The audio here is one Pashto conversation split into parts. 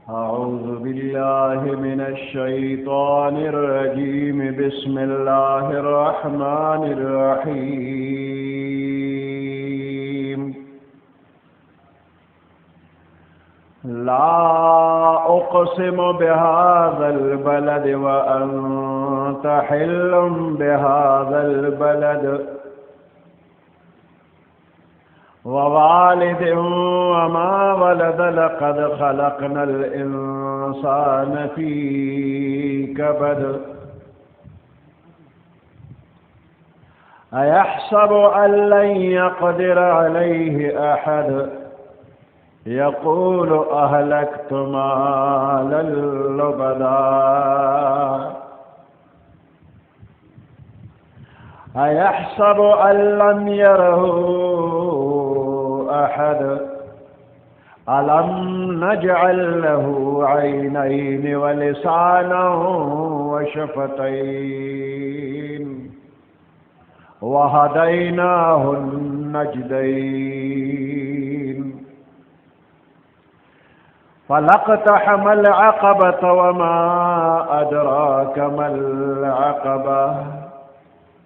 أعوذ بالله من الشيطان الرجيم بسم الله الرحمن الرحيم لا أقسم بهذا البلد وأنت حل بهذا البلد ووالد وما ولد لقد خلقنا الإنسان في كبد أيحسب أن لن يقدر عليه أحد يقول أهلكت مالا لبدا أيحسب أن لم يره أحد ألم نجعل له عينين ولسانا وشفتين وهديناه النجدين فلاقتحم العقبة وما أدراك ما العقبة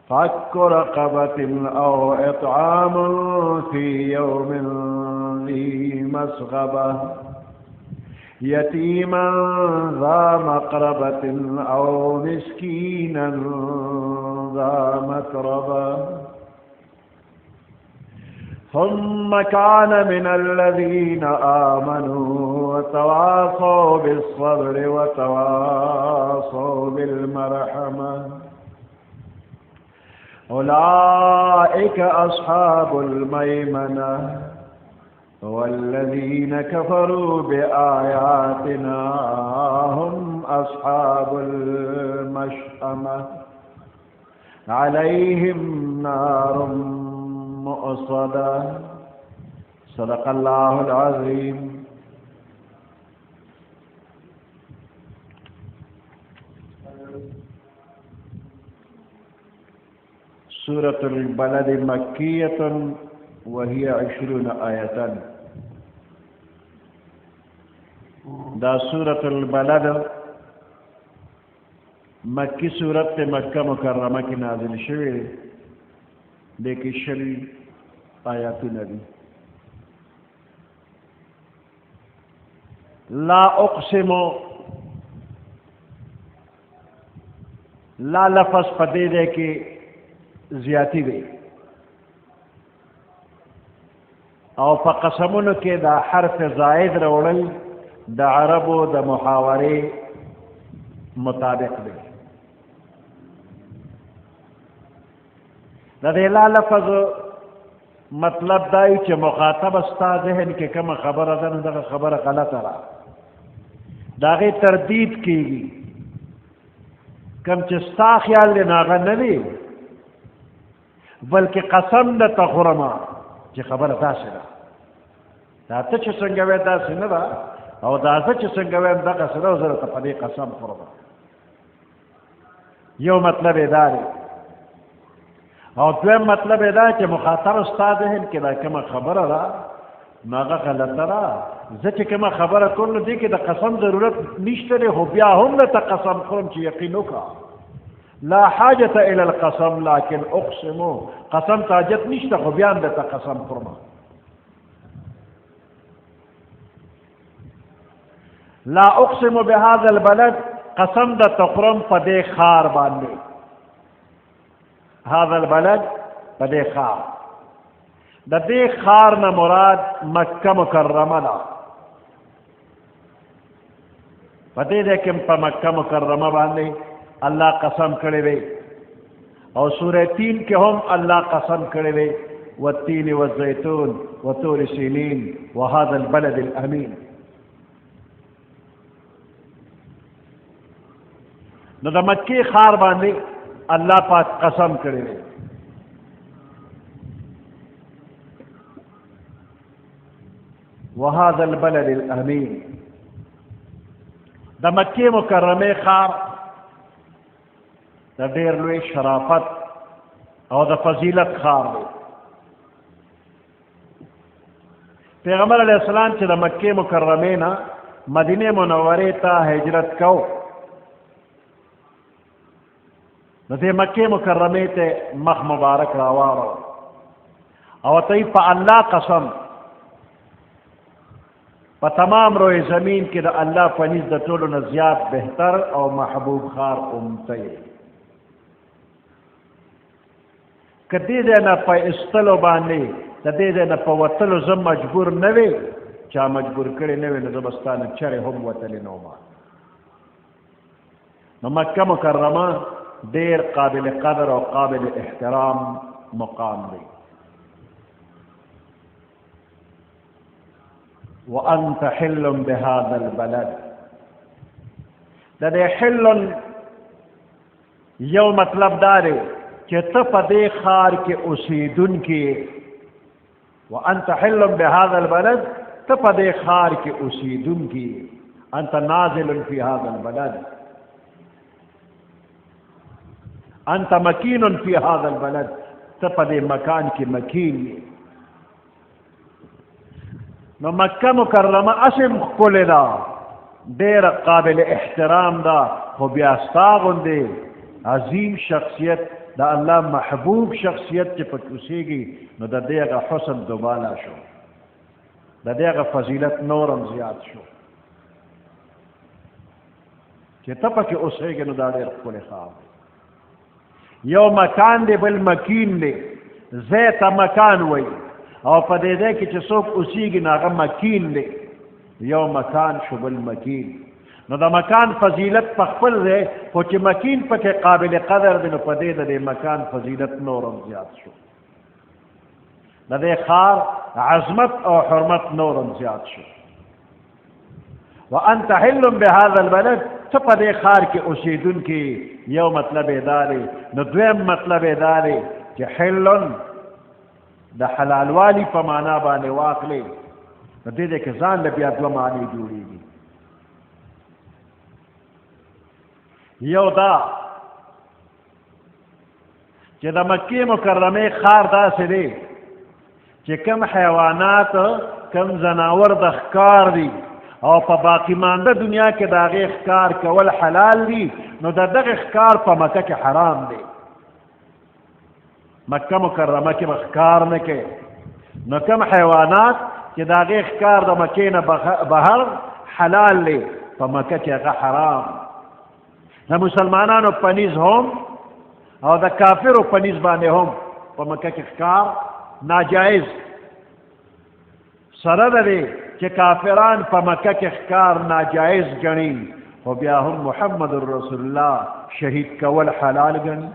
فك رقبة أو إطعام في يوم ذي مسغبة يتيما ذا مقربة أو مسكينا ذا متربة ثم كان من الذين آمنوا وتواصوا بالصبر وتواصوا بالمرحمة أولئك أصحاب الميمنة والذين كفروا بآياتنا هم أصحاب المشأمة عليهم نار مؤصدة صدق الله العظيم. سورة البلد مكية وهي 20 آية. دا سورة البلد مکی سورت مکہ مکرمہ کی نازل شوی لیکن شل آیاتو نبی. لا اقسم لا لفظ پدے دے کی زیاتی وی او په قسمونو کې دا حرف زائد راوړل د عربو د محاورې مطابق دی. د دې لا لفظ مطلب دای چې مخاطب ستا ذهن کې کوم خبره ده نو دغه خبره غلطه را د هغې تردید کېږي کوم چې ستا خیال دی نو هغه نه دی بلکې قسم د تخورما چې خبره داسې ده دا ته چې څنګه وې داسې نه ده او دا زه چې څنګه ویم دغه سره زه ته په دې قسم خورم. یو مطلب یې دا دی او دویم مطلب یې دا چې مخاطب ستا ذهن کې دا کومه خبره ده نو هغه غلطه ده. زه چې کومه خبره کوم نو دې کې د قسم ضرورت نشته دی خو بیا هم نه ته قسم خورم چې یقین وکړه. لا حاجة إلى القسم لكن أقسم قسم تاجت نشته خو بیا هم درته قسم خورم. لا اقسم بهذا البلد قسم د تقرم په دې خار باندې. هذا البلد په دې خار د دې خار نه مراد مکه مکرمه ده. په دې کې په مکه مکرمه باندې الله قسم کړی دی او سورہ تین کې هم الله قسم کړی دی والتین والزیتون وطور سینین وهذا البلد الامین. نو د مکی خار باندې الله پاک قسم کړی دی. وهذا البلد الامین د مکی مکرمه خار د ډېر لوی شرافت او د فضیلت خار دی. پیغمبر علیہ السلام چې د مکې مکرمې نه مدینه منوره ته هجرت کو نو دې مکې مکرمې ته مخ مبارک راوارو او ته په الله قسم په تمام روی زمین کې د الله په نزد د ټولو نه زیات بهتر او محبوب خار ته یې که دې ځای نه په ایستلو باندې د دې ځای نه په وتلو زه مجبور نه وې چا مجبور کړی نه وې نو زه به ستا نه چرې هم وتلی نه وم نو مکه مکرمه ډېر قابل قدر او قابل احترام مقام دی وأنت حل بهذا البلد د دې حل یو مطلب دا دی چې ته په دې ښار کې اوسېدونکی وأنت حل بهذا البلد ته په دې ښار کې اوسېدونکی أنت نازل في هذا البلد أنت مكين في هذا البلد ته په دې مکان کې مکین نو مکه مکرمه اسم ښکلې ده ډېره قابل احترام ده خو بیا ستا غوندې عظیم شخصیت د الله محبوب شخصیت چې پکې اوسېږي نو د دې هغه حسن دوباله شو د دې هغه فضیلت نورم زیات شو چې ته پکې اوسېږې نو دا ډېر ښکلی ښار یو مکان دی بل مکین دی ځای ته مکان وایي او په دې ځای کې چې څوک اوسېږي نو هغه مکین دی یو مکان شو بل مکین نو د مکان فضیلت په خپل ځای خو چې مکین پکې قابل قدر دی نو په دې د دې مکان فضیلت نورم زیات شو د دې ښار عظمت او حرمت نورم زیات شو وانت حل بهذا البلد ته په دې ښار کې اوسېدونکي یو مطلب یې دا دی نو دویم مطلب یې دا دی چې حلن د حلالوالي په معنا باندې واخلې نو دې دې کې ځان له بیا دوه معنی جوړېږي یو دا چې د مکې مکرمې ښار داسې دی چې کم حیوانات کم زناور د ښکار دي او په باقی مانده دنیا کې د هغې ښکار کول حلال دي نو د دغه ښکار په مکه کې حرام دی مکه مکرمه کې به ښکار نه کوي نو کم حیوانات چې د هغې ښکار د مکې نه بهر حلال دی په مکه کې هغه حرام د مسلمانانو په نیز هم او د کافرو په نیز باندې هم په مکه کې ښکار ناجایز سره د دې چې کافران په مکه کې ښکار ناجایز ګڼي خو بیا هم محمد رسول الله شهید کول حلال ګڼي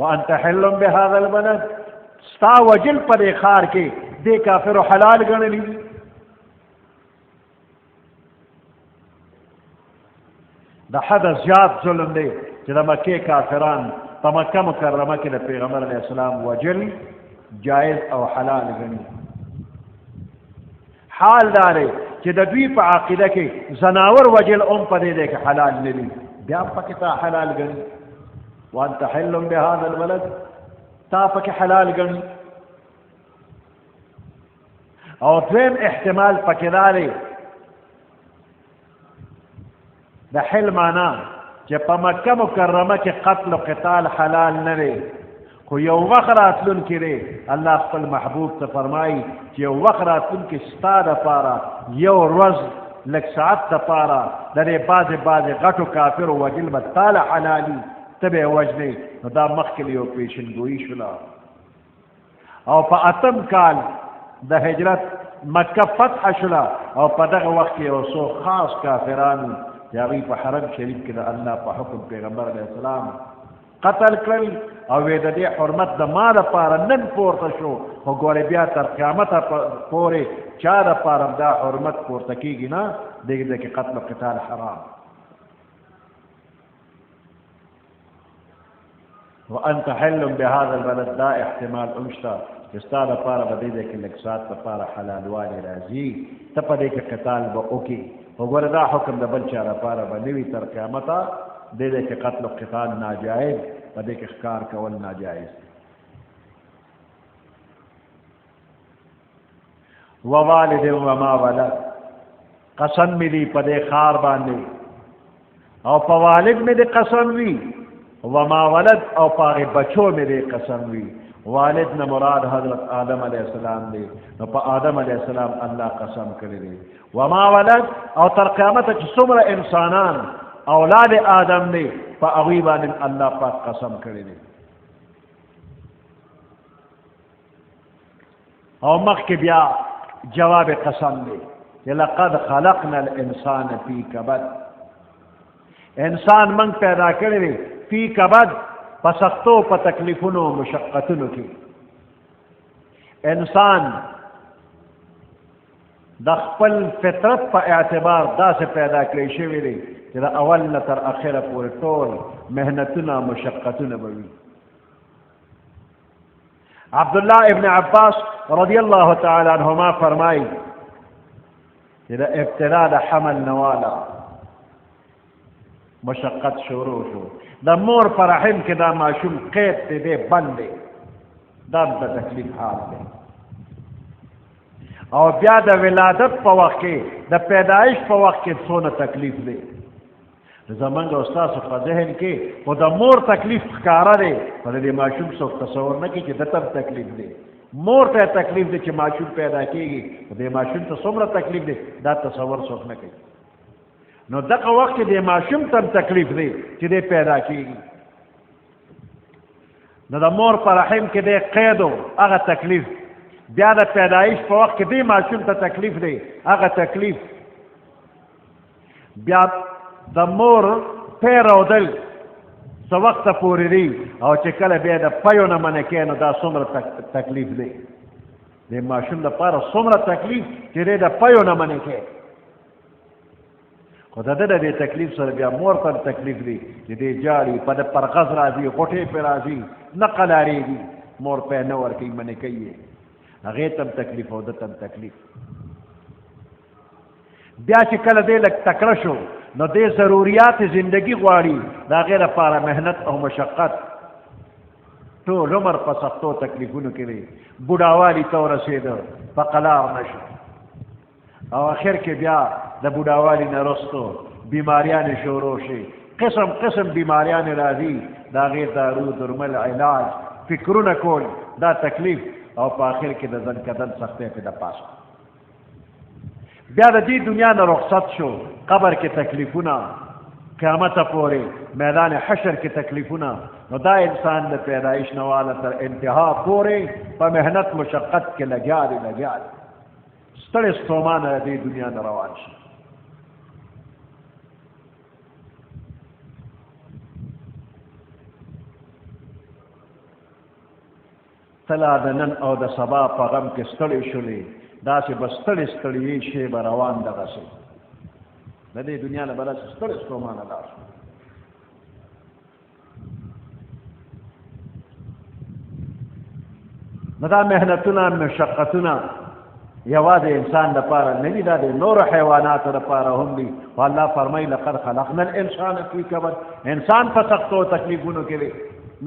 وانت حل بهذا البلد ستا وجل په دې ښار کې دې کافرو حلال ګڼلی دي د حد زیات ظلم دی چې د مکې کافران په مکه مکرمه کې د پیغمبر علیه السلام وجل جایز او حلال ګڼي حال دا دی چې د دوی په عقیده کې زناور وجل هم په دې کې حلال نه دي بیا پکې تا حلال ګڼي وانت حل بهذا البلد تا پکې حلال ګڼي او دویم احتمال پکې دا دی د حل معنا چې په مکه مکرمه کې قتل و قتال حلال نه دی خو یو وخت راتلونکی دی الله خپل محبوب ته فرمایي چې یو وخت راتلونکی ستا دپاره یو ورځ لږ ساعت دپاره د دې بعضې غټو کافرو وجل به تاله حلالي ته به یې وژنې نو دا مخکې یو پیشنګویي شوله او په اتم کال د هجرت مکه فتح شوله او په دغه وخت کې یو څو خاص کافرانو چې هغوی په حرم شریف کې د الله په حکم پیغمبر علیه السلام قتل کړل او وی د دې حرمت د ما دپاره نن پورته شو خو ګورې بیا تر قیامته پورې چا دپاره دا حرمت پورته کېږي نه دې کې قتل و قتال حرام وانت حل بهذا البلد دا احتمال امشتا چې ستا دپاره به دې کې لږ ساعت دپاره حلالوالی راځي ته په دې کې قتال به وکړي خو ګوره دا حکم د بل چا دپاره به نه وي تر قیامته دې کې قتل و قتال ناجایز په دې کې ښکار کول ناجایز ووالد وما ولد قسم می دی په دې خار باندې او په والد می دی قسم وی وما ولد او په بچو می دی قسم وی والد نه مراد حضرت آدم علیہ السلام دی نو په آدم علیہ السلام الله قسم کړی دی وما ولد او تر قیامت چې څومره انسانان اولاد آدم دی په هغوی باندې الله پاک قسم کړی دی او مخکې بیا جواب قسم دی لقد خلقنا الانسان فی کبد انسان من پیدا کړی دی فی کبد په سختو په تکلیفونو مشقتونو کې انسان د خپل فطرت په اعتبار داسې پیدا کړی شوی دی چې د اول نه تر اخره پورې ټول محنتونه مشقتونه به وي عبدالله ابن عباس رضی الله تعالی عنهما فرمایي چې د ابتلا د حمل نواله مشقت شروع شو د مور پر رحم کې دا ماشوم قید دی دی بند دی دا د تکلیف حال دی او بیا د ولادت په وخت کې د پیدایش په وخت کې څونه تکلیف دی زمونږ استاد په ذهن کې خو د مور تکلیف ښکاره دی په دې ماشوم څوک تصور نه کوي چې د تب تکلیف دی مور ته تکلیف دی چې ماشوم پیدا کېږي د ماشوم ته څومره تکلیف دی دا تصور څوک نه کوي نو دغه وخت کې د ماشوم ته تکلیف دی چې دی پیدا کېږي نو د مور په رحم کې دی قید هغه تکلیف بیا د پیدایش په وخت کې دی ماشوم ته تکلیف دی هغه تکلیف بیا د مور پیرودل څه وخته پورې دی او چې کله بیا د پیو نه منع کوي نو دا څومره تکلیف دی د ماشوم دپاره څومره تکلیف چې دی د پیو نه منع کوي خو د ده د دې تکلیف سره بیا مور ته تکلیف دی چې دی جاړي په د پرغز راځي غوټې پې راځي نه قلاریږي مور پې نه ورکوي منع کوي هغې ته هم تکلیف او ده ته هم تکلیف بیا چې کله دی لږ تکړه شو نو دې ضروریات زندگی غواړي د هغې لپاره محنت او مشقت ټول عمر په سختو تکلیفونو کې دی بوډاوالي ته ورسېده په قلار نه شو او اخر کې بیا د بوډاوالي نه وروستو بیماریانې شروع شي قسم قسم بیماریانې راځي د هغې دارو درمل علاج فکرونه کول دا تکلیف او په آخر کې د ځن کدن سختۍ پې د پاسه بیا د دې دنیا نه رخصت شو قبر کې تکلیفونه قیامت پورې میدان حشر کې تکلیفونه نو دا انسان د پیدایش نه واله تر انتها پورې په محنت مشقت کې لګیا دی ستړی ستومانه د دې دنیا نه روان شي ته لا د نن او د سبا په غم کې ستړی شولې داسې به ستړی ستړی شی به روان دغسې د دې دنیا نه به داسې ستړی ستومانه لاړ شو نو دا محنتونه مشقتونه یوازې انسان دپاره نه دي دا د نورو حیواناتو دپاره هم دي خو الله فرمایي لقد خلقنا الانسان فی کبد انسان په سختو تکلیفونو کې دی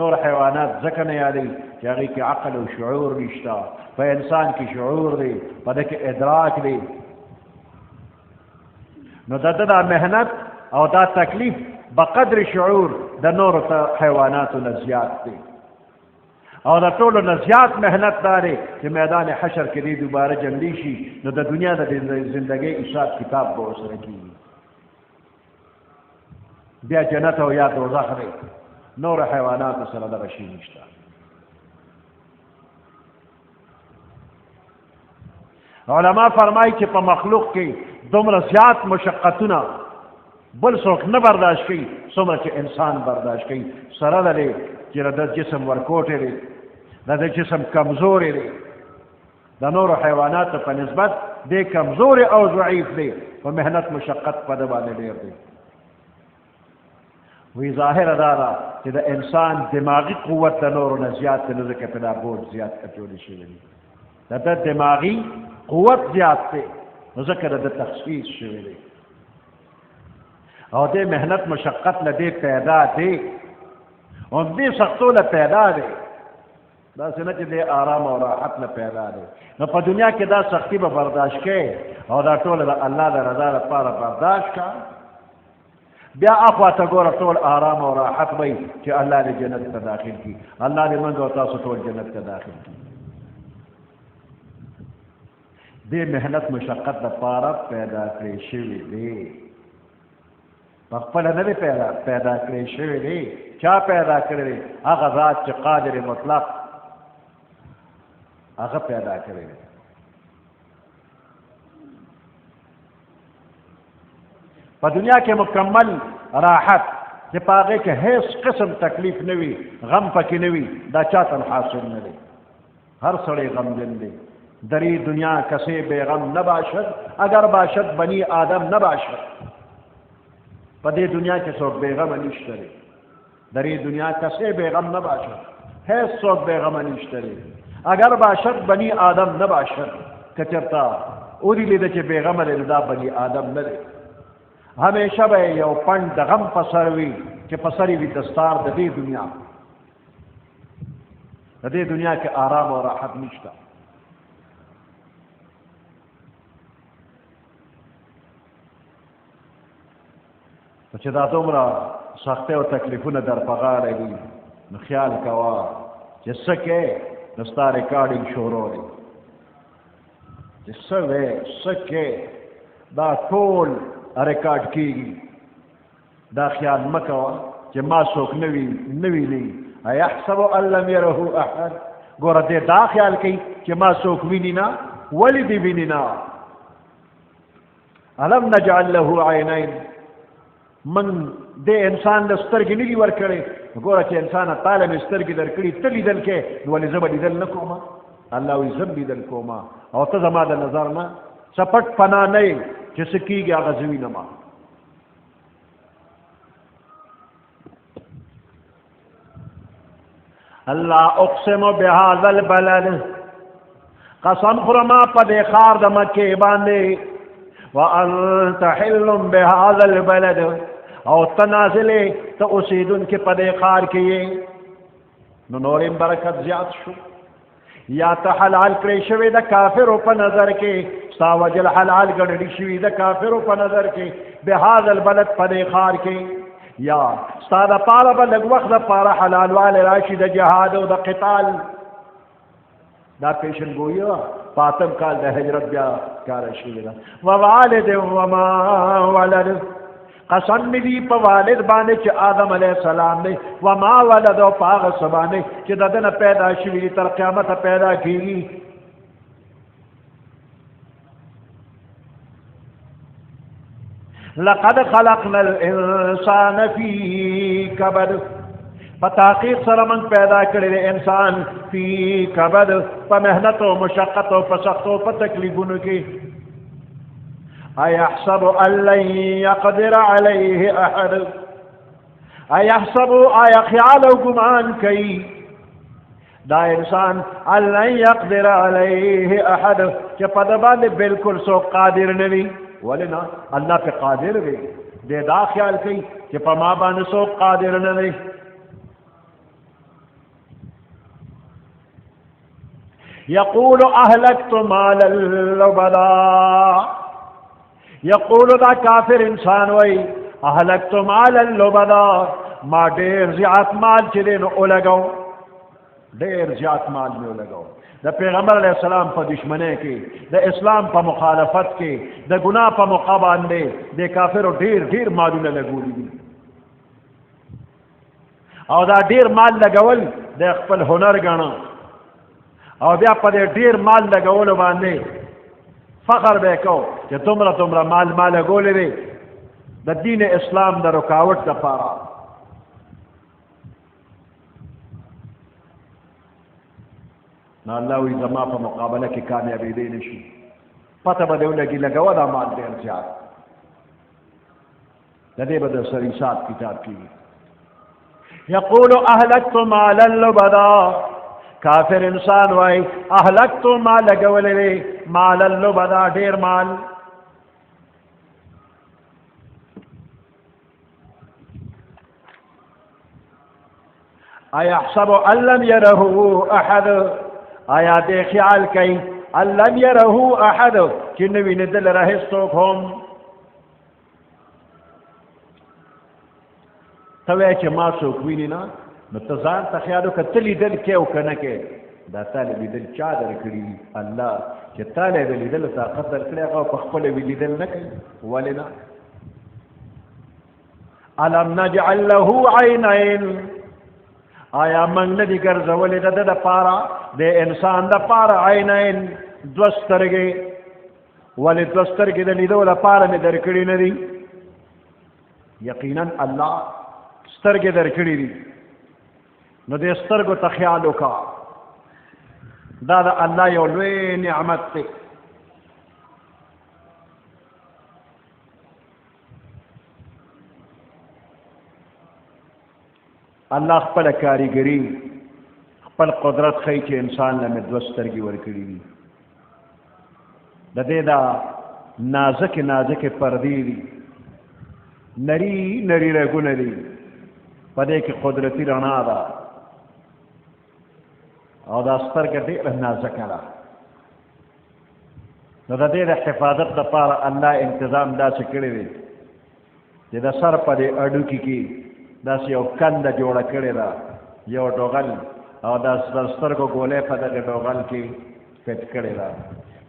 نور حیوانات ځکه نه یادوي چې هغې کې عقل او شعور نشته په انسان کې شعور دی په ده کې ادراک دی نو د ده دا محنت او دا تکلیف بقدر شعور د نورو حیواناتو نه زیات دی او د ټولو نه زیات محنت دا دی چې میدان حشر کې دی دوباره جمعي شي نو د دنیا د زندګۍ حساب کتاب به ورسره کېږي بیا جنت او یا دوزخ دی نور حیواناتو سره دغه شي نشته علما فرمایي چې په مخلوق کې دومره زیات مشقتونه بل څوک نه برداشت کوي څومره چې انسان برداشت کوي سره د دې چې د جسم ورکوټی دی د جسم کمزوري دی د نورو حیواناتو په نسبت دی کمزوري او ضعیف دی په محنت مشقت په ده باندې ډېر دی وی ظاهره دا ده چې د انسان دماغي قوت د نورو نه زیات دی نو ځکه پې دا بوج زیات اچولی شوي دي د ده دماغي قوت زیات دی نو ځکه د ده تخصیص شوی دی او دې محنت مشقت له دې پیدا دی او دې سختو له پیدا دی داسې نه چې دی آرام او راحت نه پیدا دی نو په دنیا کې دا سختی به برداشت کوې او دا ټوله د الله د رضا لپاره برداشت کا بیا اخوا ته ګوره ټول آرام او راحت وی چې الله دې جنت ته داخل کړي الله دې موږ او تاسو ټول جنت ته داخل کړي دې محنت مشقت دپاره پیدا کړی شوي دی په خپله نه دی پیدا کړی شوي دی چا پیدا کړی دی هغه ذات چې قادر مطلق هغه پیدا کړی دی په دنیا کې مکمل راحت چې په هغې کې هیڅ قسم تکلیف نه وي غم پکې نه وي دا چاته حاصل نه دی هر سړی غمجن دی دری دنیا کسی بے غم نباشد اگر باشد بنی آدم نباشد پدی دنیا کے سوک بے غم نشتری دری دنیا کسی بے غم نباشد ہے سوک بے غم نشتری اگر باشد بنی آدم نباشد کچرتا اوری لیده چه بے غم لیده بنی آدم نده ہمیشہ بے یو پند د غم پسروی چه پسری وی دستار د دی دنیا د دی دنیا کے آرام و راحت نشتا چې دا دومره سختۍ او تکلیفونه در په غاړه وي نو خیال کوه چې څه کې نو ستا ریکارډینګ شروع دی چې څه وې څه کې دا ټول ریکارډ کېږي دا خیال مه کوه چې ما څوک نه ویني ایحسب ان لم یره احد ګوره دې دا خیال کوي چې ما څوک ویني نه ولې دې ویني نه الم نجعل له عینین من دې انسان د سترګې نه دي ورکړې ګوره چې انسانه تاله مې سترګې درکړي ته لیدل کې نو ولې زه به لیدل نه کومه الله وایي زه لیدل کومه او ته زما د نظر نه څپټ پناه نه یې چې څه کېږي هغه زه وینم الله اقسم بهذا البلد قسم خورم په دې ښار د مکې باندې وانت حل بهذا البلد او تنازلې ته اوسېدونکې په دې ښار کې یې نو نورم برکت زیات شو یا ته حلال کړی شوی د کافرو په نظر کې ستا وجل حلال ګڼلی شوي د کافرو په نظر کې بهذا البلد په دې ښار کې یا ستا دپاره به لږ وخت دپاره حلالوالی راشي د جهاد او د قتال دا پیشنګویي وه پاتم کال د هجرت بیا کاره شوې ده ووالد وما ولد قسم می دی په والد باندې چې آدم علیه السلام دی وما ولد او په هغه څه باندې چې د ده نه پیدا شوي دي تر قیامته پیدا کېږي لقد خلقنا الانسان فی کبد په تحقیق سره موږ پیدا کړی دی انسان فی کبد په محنت او مشقت او په سختو په تکلیفونو کې ایحسب ان لن یقدر علیه احد ایحسب آیا خیال او گمان کوي دا انسان ان لن یقدر علیه احد چې په ده باندې بالکل څوک قادر نه وي ولې نه الله پې قادر دی دی دا خیال کوي چې په ما باندې څوک قادر نه دی یقول اهلکت مالا لبدا یقول دا کافر انسان وی اهلکت مالا لبدا ما ډیر زیات مال چې دی نو ولګو ډیر زیات مال مې ولګو د پیغمبر علیه السلام په دشمنۍ کې د اسلام په مخالفت کې د ګناه په موقع باندې د کافرو ډیر مالونه لګولي دي او دا ډیر مال لګول د خپل هنر ګڼه او بیا په دې ډیر مال لګولو باندې فخر به کو چې دومره مال لګولې دی د دین اسلام د رکاوټ دپاره نو الله وی زما په مقابله کې کامیابېدی نه شي پته به دې ولګي لګوه دا مال ډېر زیات د دې به د سر حساب کتاب کېږي یقول اهلکت مالا لبدا کافر انسان وای اهلکت ما لګولې مالا لبدا ډېر مال ایحسب ان لم یره احد آیا دې خیال کوي ان لم یره احد چې نه ویني دلره هېڅوک هم ته وایې چې ما څوک ویني نه نو ته ځان ته خیال وکړه ته لیدل کې او که نه کې دا تا له لیدل چا درکړي دي الله چې تا له د لیدلو طاقت درکړی هغه په خپله وي لیدل نه کوي ولې نه الم نجعل له عینین آیا موږ نه دي ګرځولې د ده دپاره د انسان دپاره عینین دوه سترګې ولې دوه سترګې د لیدو لپاره مې درکړي نه دي یقینا الله سترګې درکړي دي نو دې سترګو ته خیال وکړه دا د الله یو لوی نعمت دی الله خپل کاریګری خپل قدرت ښیي چې انسان له مې دوه سترګې ورکړي دي د دې دا نازکې نازکې پردې دي نري نري رګونه دي په دې کې قدرتي رڼا ده او دا سترګه ډېره نازکه ده نو د دې د حفاظت دپاره الله انتظام داسې کړی دی چې د سر په دې اډوکي کې داسې یو کنده جوړه کړې ده یو ډوغل او دا سترګو ګولۍ په دغه ډوغل کې فټ کړې ده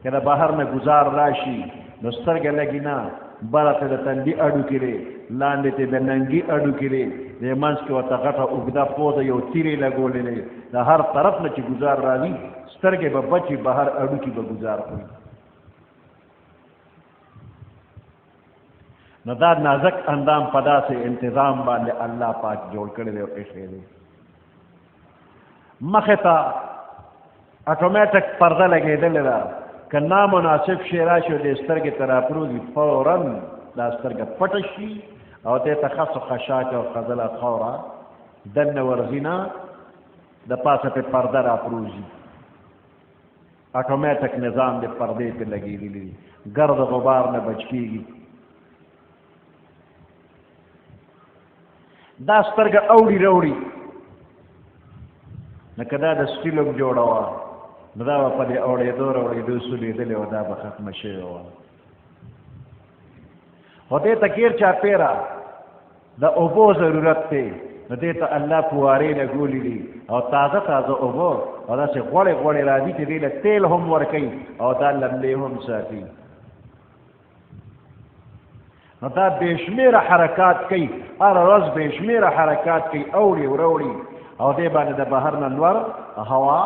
که د بهر نه ګزار راشي نو سترګه لګي نه بره ته د تندي اډوکي دی لاندې ته د ننګي اډوکي دی د منځ کې ورته غټه اوږده پوزه یو تیرې لګولې دی د هر طرف نه چې ګزار راځي سترګې به بچي بهر اډوکي به ګزار کوي نو دا نازک اندام په داسې انتظام باندې الله پاک جوړ کړی دی او ایښی دی مخې ته اټومیټک پرده لګېدلې ده که نامناسب شی راشي او دې سترګې ته راپروزي فورا دا سترګه پټه شي او دې ته خس و خشاک او خزله خوره دننه ورځي نه د پاسه پې پرده راپروزي اټومیټک نظام د پردې پې لګېدلی دي ګرد غبار نه بچ کېږي دا سترګه اوړي راوړي لکه دا د سټیلوم جوړه وه نو دا به په دې اوړېدو راوړېدو سولېدلې وه دا به ختمه شوې وه خو دې ته کیر چاپېره د اوبو ضرورت دی نو دې ته الله فوارې لګولي دي او تازه تازه اوبه او داسې غوړې غوړې راځي چې دې له تیل هم ورکوي او دا لمبې هم ساتي نو دا بېشمېره حرکات کوي هره ورځ بېشمېره حرکات کوي اوړي وروړي او دې باندې د بهر نه لور هوا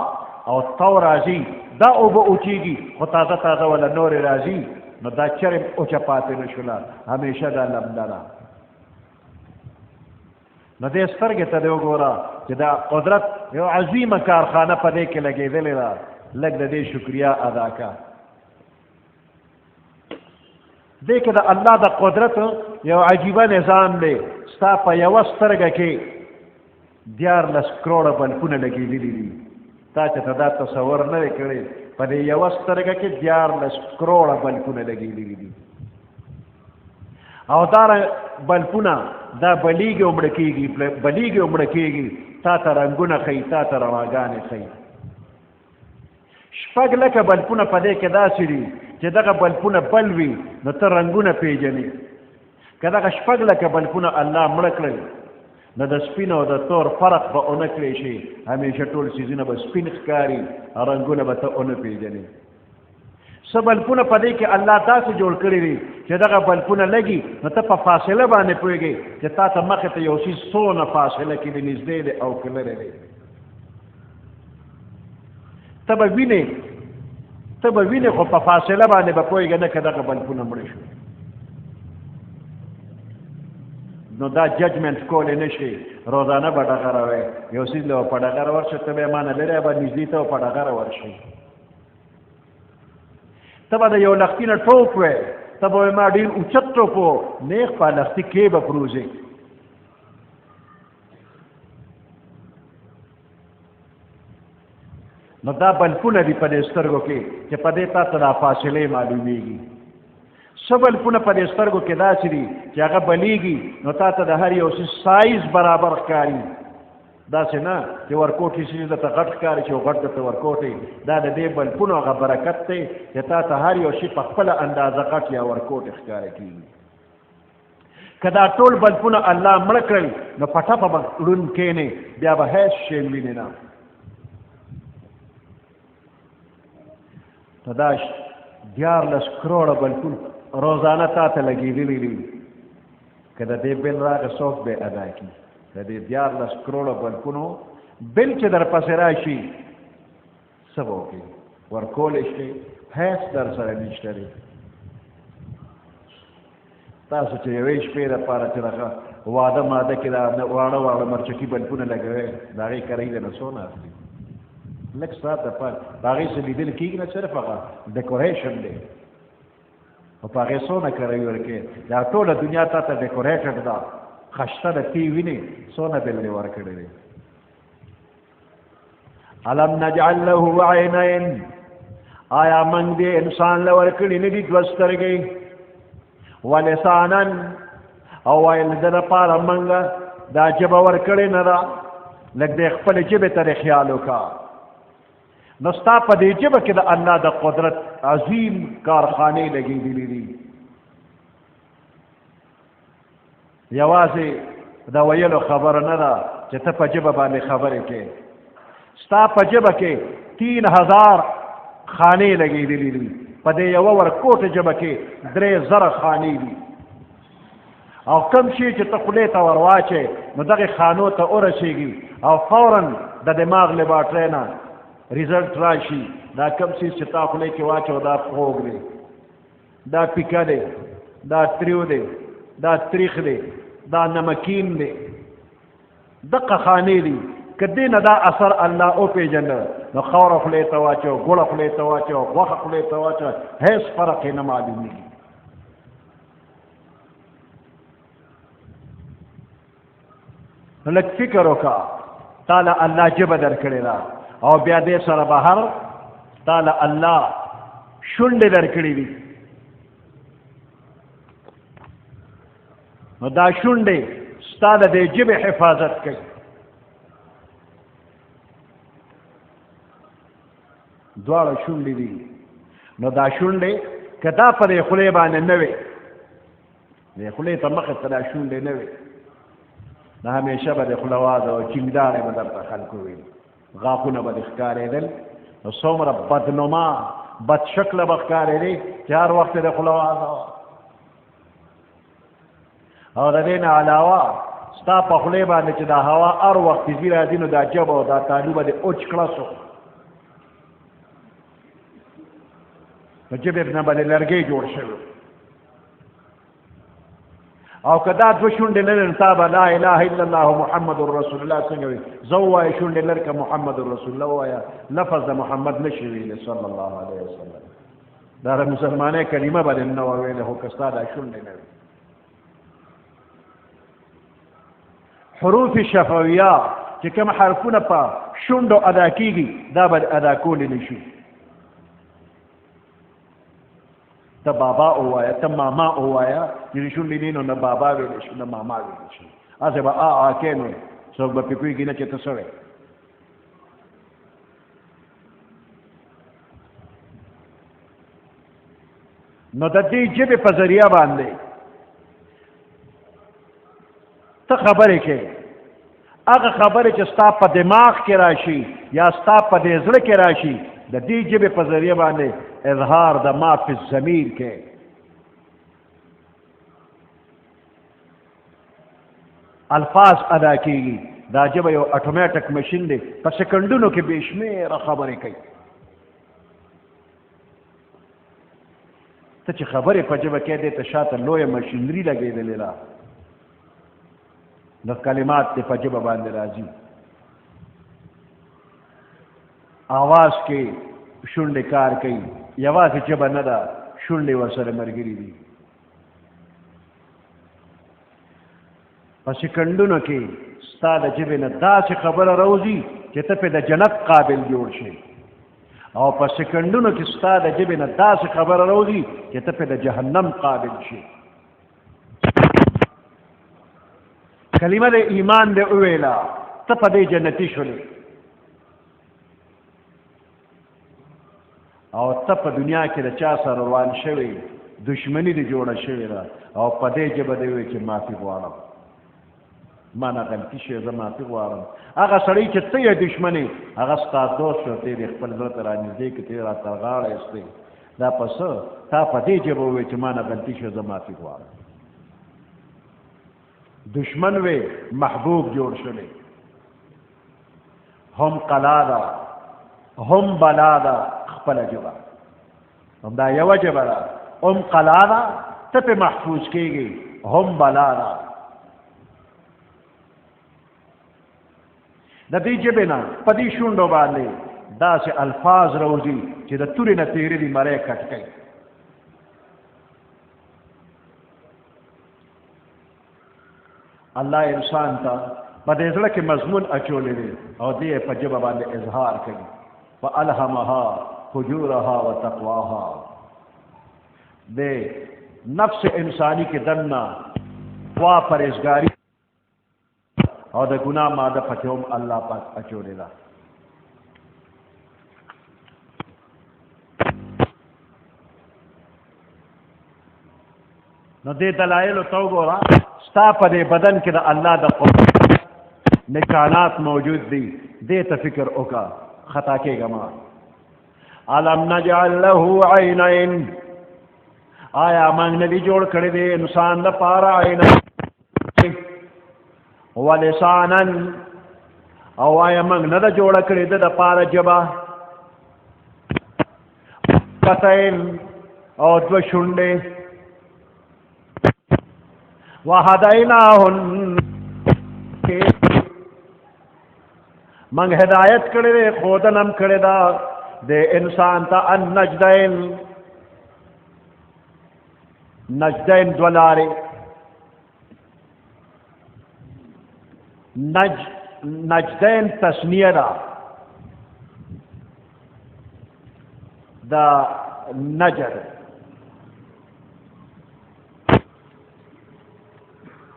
او تو راځي دا اوبه اوچېږي خو تازه تازه ولا نورې راځي نو دا چرم اوچه پاتې نه شوله همیشه دا لمده ده نو دې سترګې ته دې وګوره چې دا قدرت یو عظیمه کارخانه په دې کې لګېدلې ده لږ د دې شکریا ادا کا دې کې د الله د قدرت یو عجیبه نظام دی ستا په یوه سترګه کې 14 کروړه بلبونه لګېدلي دي تا چې ته دا تصور نه دی کړی په دې یوه سترګه کې 14 کروړه بلبونه لګېدلي دي او دا بلبونه دا بلیږي او مړه کېږي بلیږي او مړه کېږي تا ته رنګونه ښیي تا ته رڼاګانې ښیي 6 لکه بلبونه په دې کې داسې دي چې دغه بلبونه بل وي نو ته رنګونه پېژنې که دغه 6 لکه بلبونه الله مړه کړل نو د سپین او د تور فرق به ونه کړی شي همیشه ټول څیزونه به سپین ښکاري رنګونه به ته ونه پېژنې څه بلبونه په دې کې الله داسې جوړ کړي دي چې دغه بلبونه لګي نو ته په فاصله باندې پوهېږې چې تا ته مخې ته یو څیز څونه فاصله کې دی نږدې دی او که لرې دی ته به وینې خو په فاصله باندې به پوهېږې نه که دغه بلبونه مړه شو نو دا ججمنټ کولی نه شي روزانه به ډغره وی یو څیز له په ډغره ورشه ته به یې ما نه لرې به نږدې ته په ډغره ورشي ته به د یو لښتي نه ټوپ وی ته به وایې ما ډېر اوچت ټوپ و نیغ په لښتي کې به پروزې نو دا بلبونه دي په دې سترګو کې چې په دې تا ته دا فاصلې معلومیږي څه بلبونه په دې سترګو کې داسې دي چې هغه بلیږي نو تا ته د هر یو څیز سایز برابر ښکاري داسې نه چې ورکوټي شي درته غټ ښکاري چې غټ درته ورکوټي دا د دې بلپونو هغه برکت دی چې تا ته هر یو شي په خپله اندازه غټ یا ورکوټي ښکاره کېږي که دا ټول بلپونه الله مړه کړل نو په ټپه به ړوند کښېنې بیا به هېڅ شی وینې نه نو دا 14 کروړه بلپون روزانه تا ته لګېدلي دي که د دې بل راغی څوک به ادا کړي د دې 14 کروړه بلپونو بل چې در پسې راشي څه به وکړي ورکولی شي هېڅ در سره نشته دی تاسو چې یوې شپې دپاره چې دغه واده ماده کې دا واړه واړه مرچکي بلپونه لګوئ د هغې کرۍ د نه څونه اخلي لږ ساعت دپاره د هغې څه لیدل کېږي نه صرف هغه ډیکوریشن دی او په هغې څونه کرۍ ورکوې دا ټوله دنیا تا ته ډیکوریټډ ده خشته ده تی وینې څونه بل دې ورکړی دی الم نجعل له عینین آیا موږ دې انسان له ورکړي نه دي دوه سترګې ولسانا او ویل د لپاره موږ دا ژبه ورکړې نه ده لږ د خپلې ژبې ته دې خیال وکړه نو ستا په دې ژبه کې د الله د قدرت عظیم کارخانې لګېدلې دي یوازې د ویلو خبره نه ده چې ته په ژبه باندې خبرې کې ستا په ژبه کې 3000 خانې لګېدلې دي په دې یوه ورکوټه ژبه کې 3000 خانې دي او کم شي چې ته خولې ته ور واچې نو دغې خانو ته ورسېږي او فورا د دماغ لیبارټرۍ نه ریزلټ راشي دا کم څیز چې تا خولې کې واچو دا خوږ دی دا پیکه دی دا تریو دی دا تریخ دی دا نمکین دی دقه خانې دي که دې نه دا اثر الله وپېژنده نو خوره خولې ته واچو ګوړه خولې ته واچو غوښه خولې ته واچو هېڅ فرق یې نه معلومېږي نو لږ فکر وکړه تا له الله ژبه درکړې ده او بیا دې سره بهر تا له الله شونډې درکړې دي نو دا شونډې ستا د دې ژبې حفاظت کوي دواړه شونډې دي نو دا شونډې که دا په دې خولې باندې نه وي دې خولې ته مخې ته دا شونډې نه وي دا همیشه به د خوله وازه او چینګدارې به درته خلکو وي غاښونه به دې ښکارېدل نو څومره بدنما بد شکله به ښکارېدې چې هر وخت یې د خوله وازه وه او د دې نه علاوه ستا په خولې باندې چې دا هوا هر وخت ځي راځي نو دا ژبه او دا تالو به دې اوچ کړه شو نو ژبې نه به دې لرګی جوړ شوی او که دا دوه شونډې نه لري تا به لا اله الا الله محمد رسول الله څنګه وي زه ووایه شونډې لر که محمد رسول الله ووایه لفظ د محمد نه شي ویلی صلی الله علیه وسلم دا د مسلمانۍ کلمه به دې نه وه ویلې خو که ستا دا شونډې نه وي حروف شفویه چې کوم حرفونه په شونډو ادا کېږي دا به ادا کولی نه شو ته بابا ووایه ته ماما ووایه چې شونډې نه نو نه بابا ویلی شي نه ماما ویلی شي هسې به کې نو څوک به پې پوهېږي نه چې ته څه وی نو د دې ژبې په ذریعه باندې ته خبرې کوې هغه خبرې چې ستا په دماغ کې راشي یا ستا په دې زړه کې راشي د دې ژبې په ذریعه باندې اظهار د ما فی الضمیر کې الفاظ ادا کېږي دا ژبه یو اټومیټک مشین دی په سکندونو کې بې شمېره خبرې کوي ته چې خبرې په ژبه کې دی ته شاته لویه مشینري لګېدلې ده نو کلمات دې په ژبه باندې راځي آواز کې شونډې کار کوي یوازې ژبه نه ده شونډې ورسره ملګري دي په سکندونو کې ستا د ژبې نه داسې خبره راوځي چې ته پې د جنت قابل جوړ شي او په سکندونو کې ستا د ژبې نه داسې خبره راوځي چې ته پې د جهنم قابل شي کلمه د ایمان دې وویله ته په دې جنتي شولې او ته په دنیا کې د چا سره روان شوی دشمنی دې جوړه شوې ده او په دې ژبه دې وایي چې معافي غواړم ما نه غلطي شوې زه معافي غواړم هغه سړی چې ته یې دشمنې هغه ستا دوست شو ته دې خپل زړه ته رانږدې کړې ته یې راته غاړه ایستې دا په څه تا په دې ژبه ووایي چې ما نه غلطي شوې زه معافي غواړم دشمن وې محبوب جوړ شوی هم قلا ده هم بلا ده خپله ژبه همدا یوه ژبه ده هم قلا ده ته پې محفوظ کېږي هم بلا ده د دې ژبې نه په دې شونډو باندې داسې الفاظ راوځي چې د تورې نه تېرې دي مری کټ کوي الله انسان ته په دې زړه کې مضمون اچولی دی او دې په ژبه باندې اظهار کوي فالهمها فجورها وتقواها د نفس انسانی کې دننه وا پرهیزګاري او د ګناه ماده پکې هم الله پاک اچولی ده نو دې دلایلو ته وګوره ستا په دې بدن کې د الله د قدرت نشانات موجود دي دې ته فکر وکړه خطا کېږه ما الم نجعل له عینین آیا موږ نه دي جوړ کړی دی انسان لپاره عینین ولسانا او آیا موږ نه ده جوړه کړې ده دپاره ژبه شفتین او دوه شونډې وهدیناه من هدایت کړی دی ښودنه هم کړې ده د انسان ته النجدین نجدین دوه لارې نجدین تسنیه ده د نجد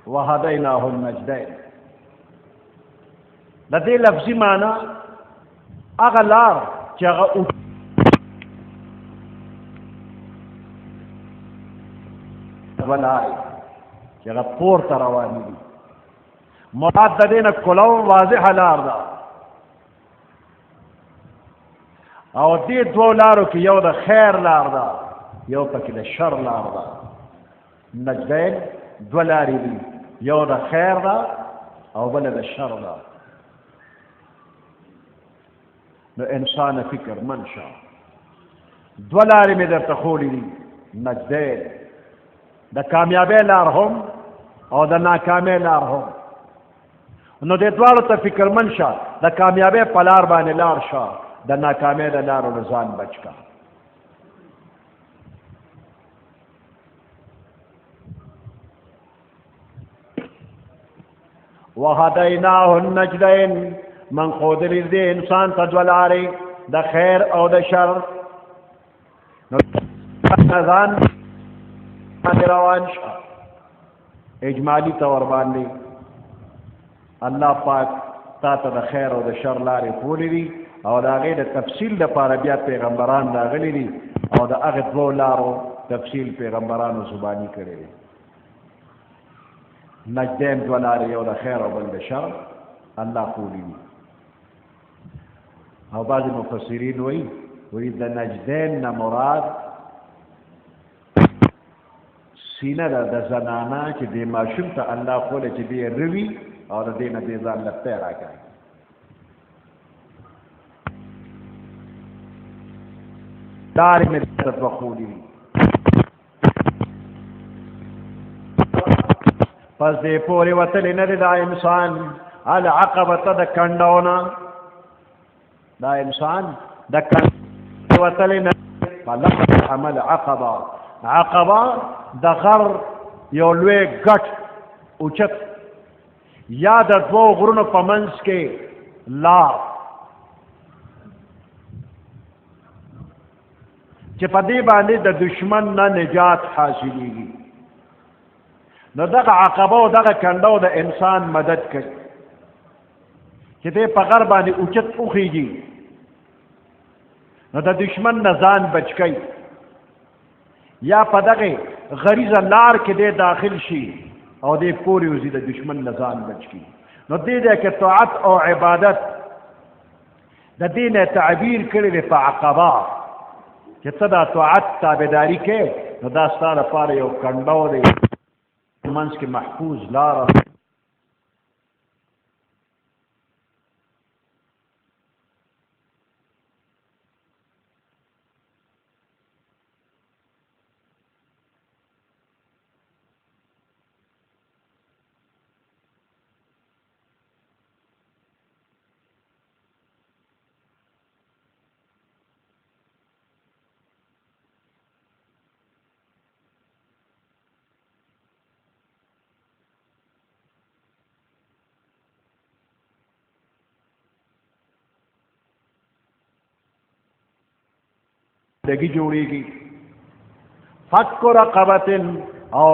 وهدیناه النجدین د دې لفظي معنی هغه لار چې هغه ولای چې هغه پورته روانې دي مراد د دې نه کلو واضحه لار ده او دې دوو لارو کې یو د خیر لار ده یو پکې د شر لار ده نجدین دوه لارې دي یو د خیر ده او بله د شر ده نو انسان فکر من شه دوه لارې مې درته ښودې دي نجدین د کامیابۍ لار هم او د ناکامۍ لار هم نو دې دواړو ته فکرمند شه د کامیابۍ په لار باندې لار شه د ناکامۍ د لارو نه ځان بچ کا وهدیناه النجدین من ښودلی دې انسان ته دوه لارې د خیر او د شر نو ځان باندې روان شه اجمالي طور باندې الله پاک تا ته د خیر او د شر لارې ښودلې دي او د هغې د تفصیل لپاره بیا پیغمبران راغلي دي او د هغې دوو لارو تفصیل پیغمبرانو زباني کړی دی نجدین دوه لارې یو د خیر او بل د شر الله ښودلي دي او بعضې مفسرین وایي د نجدین نه مراد سینه ده د زنانه چې دې ماشوم ته الله ښولی چې دې روي او د دې نه دې ځان له پیره کوي لارې مې درته دوه ښودلي دي پس دې پورې وتلی نه دی دا انسان العقبته د کنډونه دا انسان د کنډ وتلی نه فلقتحم العقبه عقبه د غر یو لوی ګټ اوچت یا د دوو غرونو په منځ کې لار چې په دې باندې د دشمن نه نجات حاصلېږي نو دغه عقبه او دغه کنډه د انسان مدد کوي چې دې په غر باندې اوچت وخیږي نو د دشمن نه ځان بچ کوي یا په دغه غریزه لار کې دې داخل شي او دې پورې وځي د دشمن نه ځان بچ کړي نو دې کې طاعت او عبادت د دې نه تعبیر کړی دی په عقبه چې ته دا طاعت تابعداري کې نو دا ستا لپاره یو کنډو دی منځ کې محفوظ لاره لگی جوړیږي فک رقبة او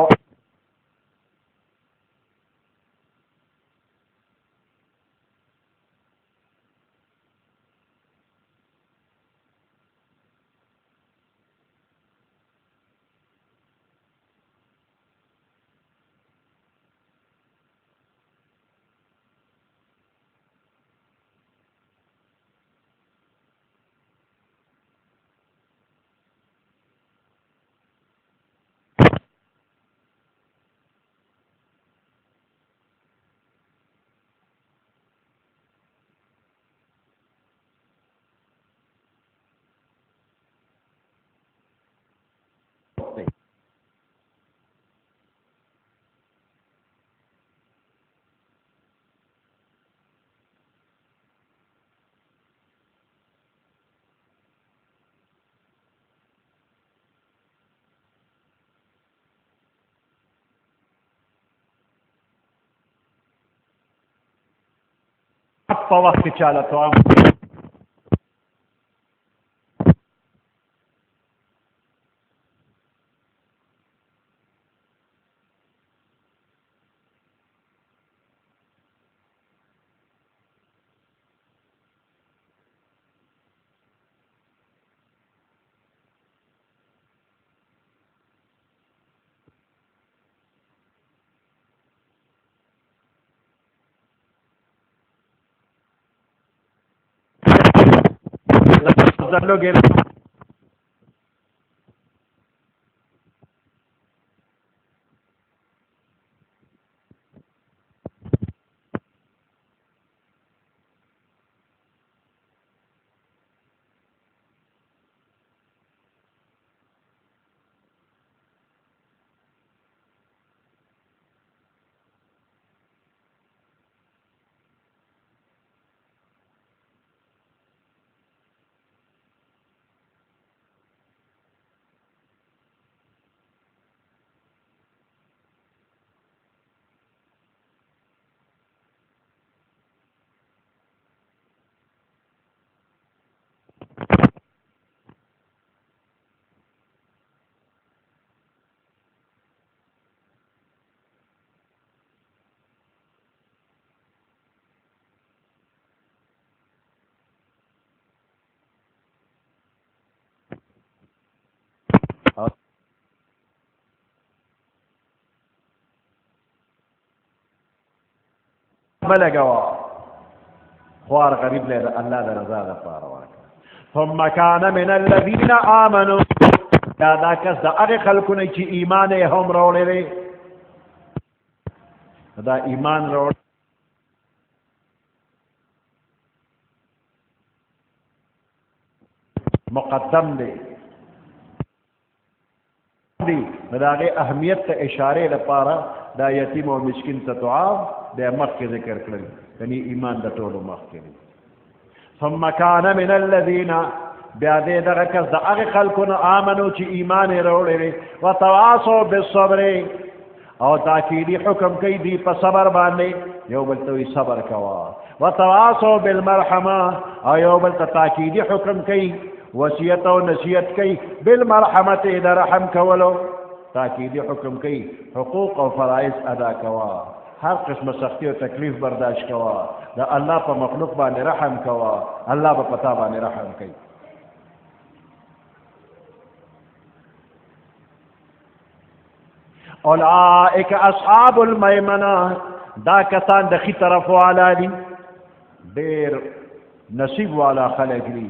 په وخت کې چاله توام लोग بلغوا خوار غریب له الله د رضا لپاره ورکړه ثم كان من الذين امنوا دا کس د هغه خلکونه چې ایمان یې هم راوړی دی دا ایمان راوړ مقدم دی د هغې اهمیت ته اشارې لپاره دا یتیم او مسکین ته دعا د مخکې ذکر کړل یعنی ایمان د ټولو مخکې دی ثم كان من الذين بیا دې دغه کس د هغې خلکو نه آمنو چې ایمان یې راوړی دی وتواصوا بالصبر او تاکیدي حکم کوي دی په صبر باندې یو بل ته صبر کوه وتواصوا بالمرحمه او یو بل ته تاکیدي حکم کوي وصیت او نصیحت کوي بالمرحمت د رحم کولو تاکیدي حکم کوي حقوق او فرائض ادا کوا هر قسم سختی او تکلیف برداشت کوا دا الله په مخلوق باندې رحم کوا الله په پتا باندې رحم کوي اولئک اصحاب المیمنه دا کسان د خي طرف والا دي ډېر نصیب والا خلک دي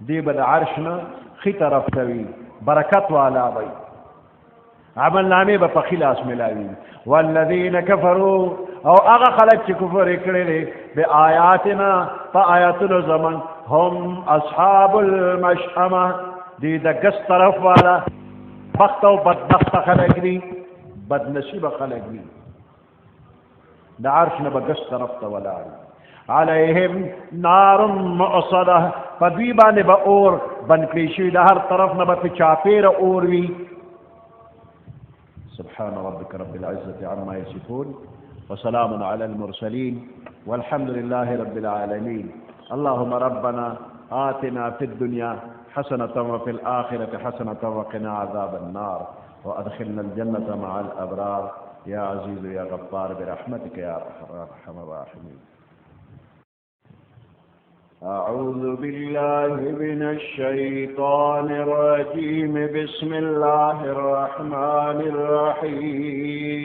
دی به د عرش نه خي طرف ته وي برکت والا وي عمل نامې به په خي لاس ملاوي والذین کفروا او هغه خلک چې کفر یې کړی دی بآیاتنا په آیاتونو زمن هم اصحاب المشأمه دی د ګس طرف والا بخت او بدبخت خلک دي بدنصیب خلک دي د عرش نه به ګس طرف ته ولاړ علیهم نار مؤصده په دوی باندې به اور بند کړی شوي د هر طرف نه به په چاپېره اور وي سبحان ربك رب العزة عما يصفون وسلام على المرسلين والحمد لله رب العالمين اللهم ربنا آتنا في الدنيا حسنة وفي الآخرة حسنة وقنا عذاب النار وأدخلنا الجنة مع الأبرار يا عزيز يا غفار برحمتك يا أرحم الراحمين أعوذ بالله من الشيطان الرجيم بسم الله الرحمن الرحيم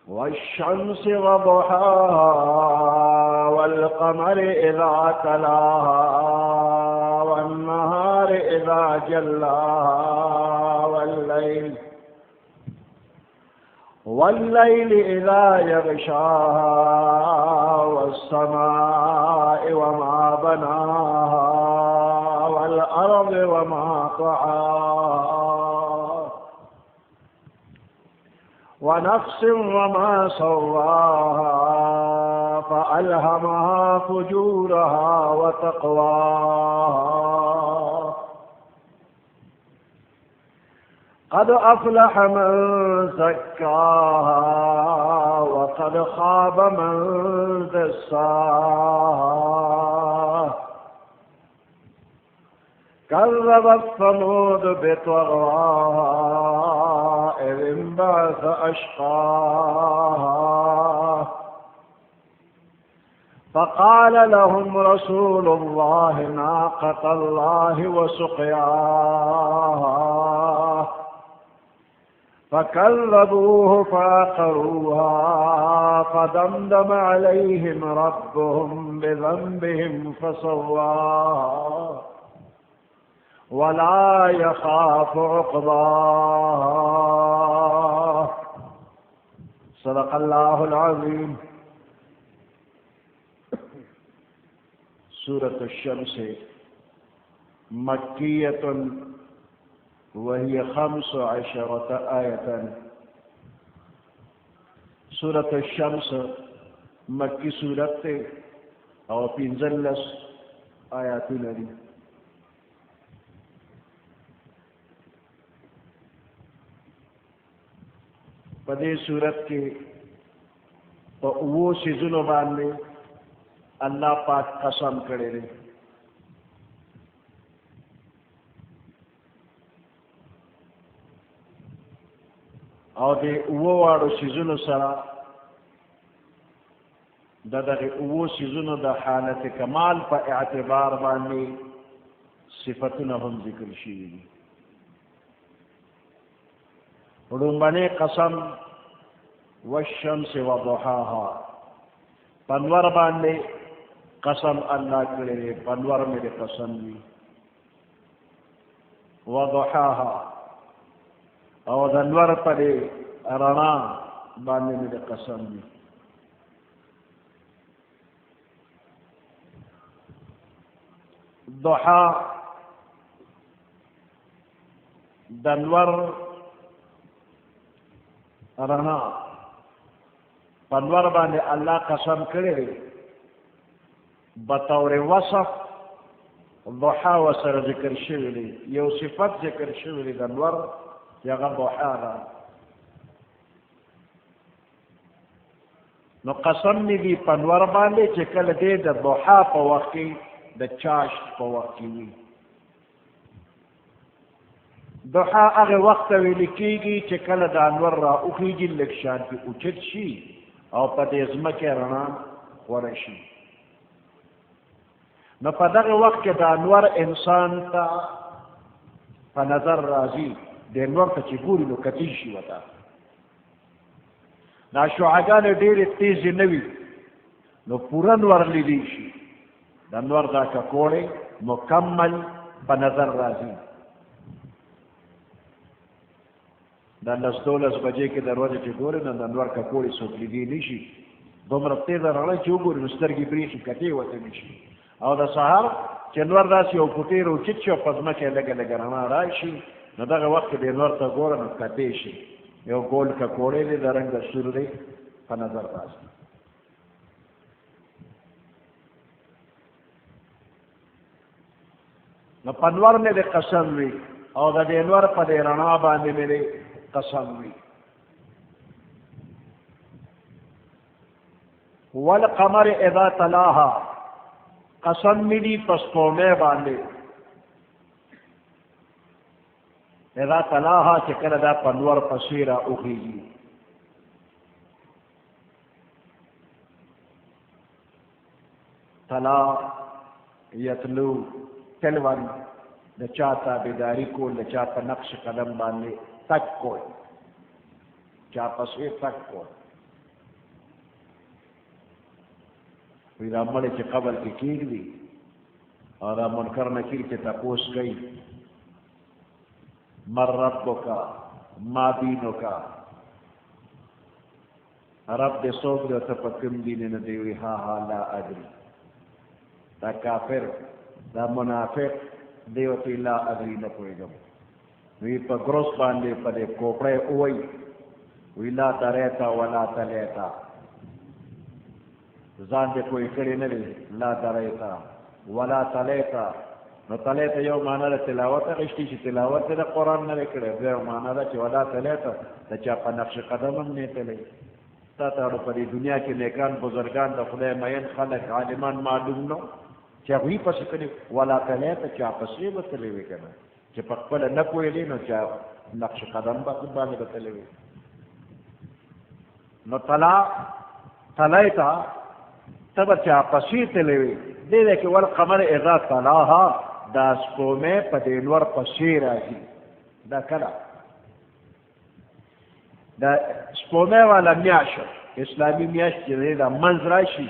والشمس وضحاها والقمر إذا تلاها والنهار إذا جلاها والليل إذا يغشاها والسماء وما بناها والأرض وما طحاها ونفس وما سواها فألهمها فجورها وتقواها قد أفلح من زكاها وقد خاب من دساها كذبت ثمود بطغواها إذ انبعث أشقاها فقال لهم رسول الله ناقة الله وسقياها فكذبوه فعقروها فدمدم عليهم ربهم بذنبهم فسواها ولا يخاف عقباها صدق الله العظيم. سورة الشمس مكية وهي 15 آية. سورة الشمس مكي سورة او 15 آياتنا دي. پدې صورت کې په اوو سيزونو باندې الله پاک قسم کړی دی. او دې اوو واړو سيزونو سره دغه اوو سيزونو د حالت کمال په اعتبار باندې صفاتونه هم ذکر شوي دي. ورمبني قسم والشمس وضحاها پنور باندې قسم الله کړی پنور مې قسم وی وضحاها او د نور په رڼا باندې مې قسم وی. ضحا د نور رڼا پنور باندې الله قسم کړی بطور وصف ضحا وسره ذکر شوی دی. یو صفت ذکر شوی دی د نور هغه ضحا ده. نو قسم می دی پنور باندې چې کله دی د ضحا په وخت کې د چاشت په وخت کې وي ضحا هغه وخت ویل کېږي چې کله د انور را وخېږي لږ شانتې اوچت شي او په دې ځمکې رڼا خوره شي نو په دغه وخت کې د انور انسان ته په نظر راځي د انور ته چې ګوري نو کتل شي ورته دا شعاګانې ډېرې تیزې نه وي نو پوره انور لیدی شي د انور دا ککوړې مکمل په نظر راځي دا 10-12 بجې کې دروازه چې ګورې نو د انور ککوړې څوک لیدی نه شي دومره تیزه رڼا چې وګوري نو سترګې برېښي کتې ورته نه شي او د سهار چې انور داسې یو پوټی راوچت شي او په ځمکه لږه لږه رڼا راشي نو دغه وخت کې د انور ته ګوره نو کتې شي یو ګول ککوړی دی د رنګ د سور دی په نظر راځي نو په انور مې د قسم وي او د دې انور په دې رڼا باندې مې د قسم وي والقمر اذا تلاها قسم مې دي په سپوږمۍ باندې اذا تلاها چې کله دا په انور پسې را وخېږي تلا یتلو تلون د چا تابعداري کول د چا په نقش قدم باندې تک کول چا پسې تک کول وی دا مړی چې قبر کې کېږدي او دا منکر نکیر چې تپوس کوي من ربک ما دینک رب دې څوک دی ته په کوم دین نه دی وی ها ها لا ادري دا کافر دا منافق دی ورته لا ادري نه پوهېږم وی په ګروس باندې په دې کوپړی ووایي وی لا دریتا ولا تلیتا ځان دې کوی کړی نه دی لا دریتا ولا تلیتا نو تلیتا یو معنا د تلاوت اخیستي چې تلاوت د قرآن نه دی کړی بیا معنا ده چې ولا تلیتا د چا په نقش قدم هم نه تلی تا ته په دې دنیا کې نیکان بزرګان د خدای مین خلک عالمان معلوم نو چې هغوی پسې کړي ولا تلیتا چا پسې به تللی وي که نه چې په خپله نه پوهېدې نو چا نقش قدم باندې به تللی وي نو تلیتا ته به چا پسې تللی وي دې دی کې والقمر اذا تلاها دا سپوږمۍ په دې انور پسې راځي دا کله دا سپوږمۍ والا میاشت اسلامي میاشت چې دی دا منځ راشي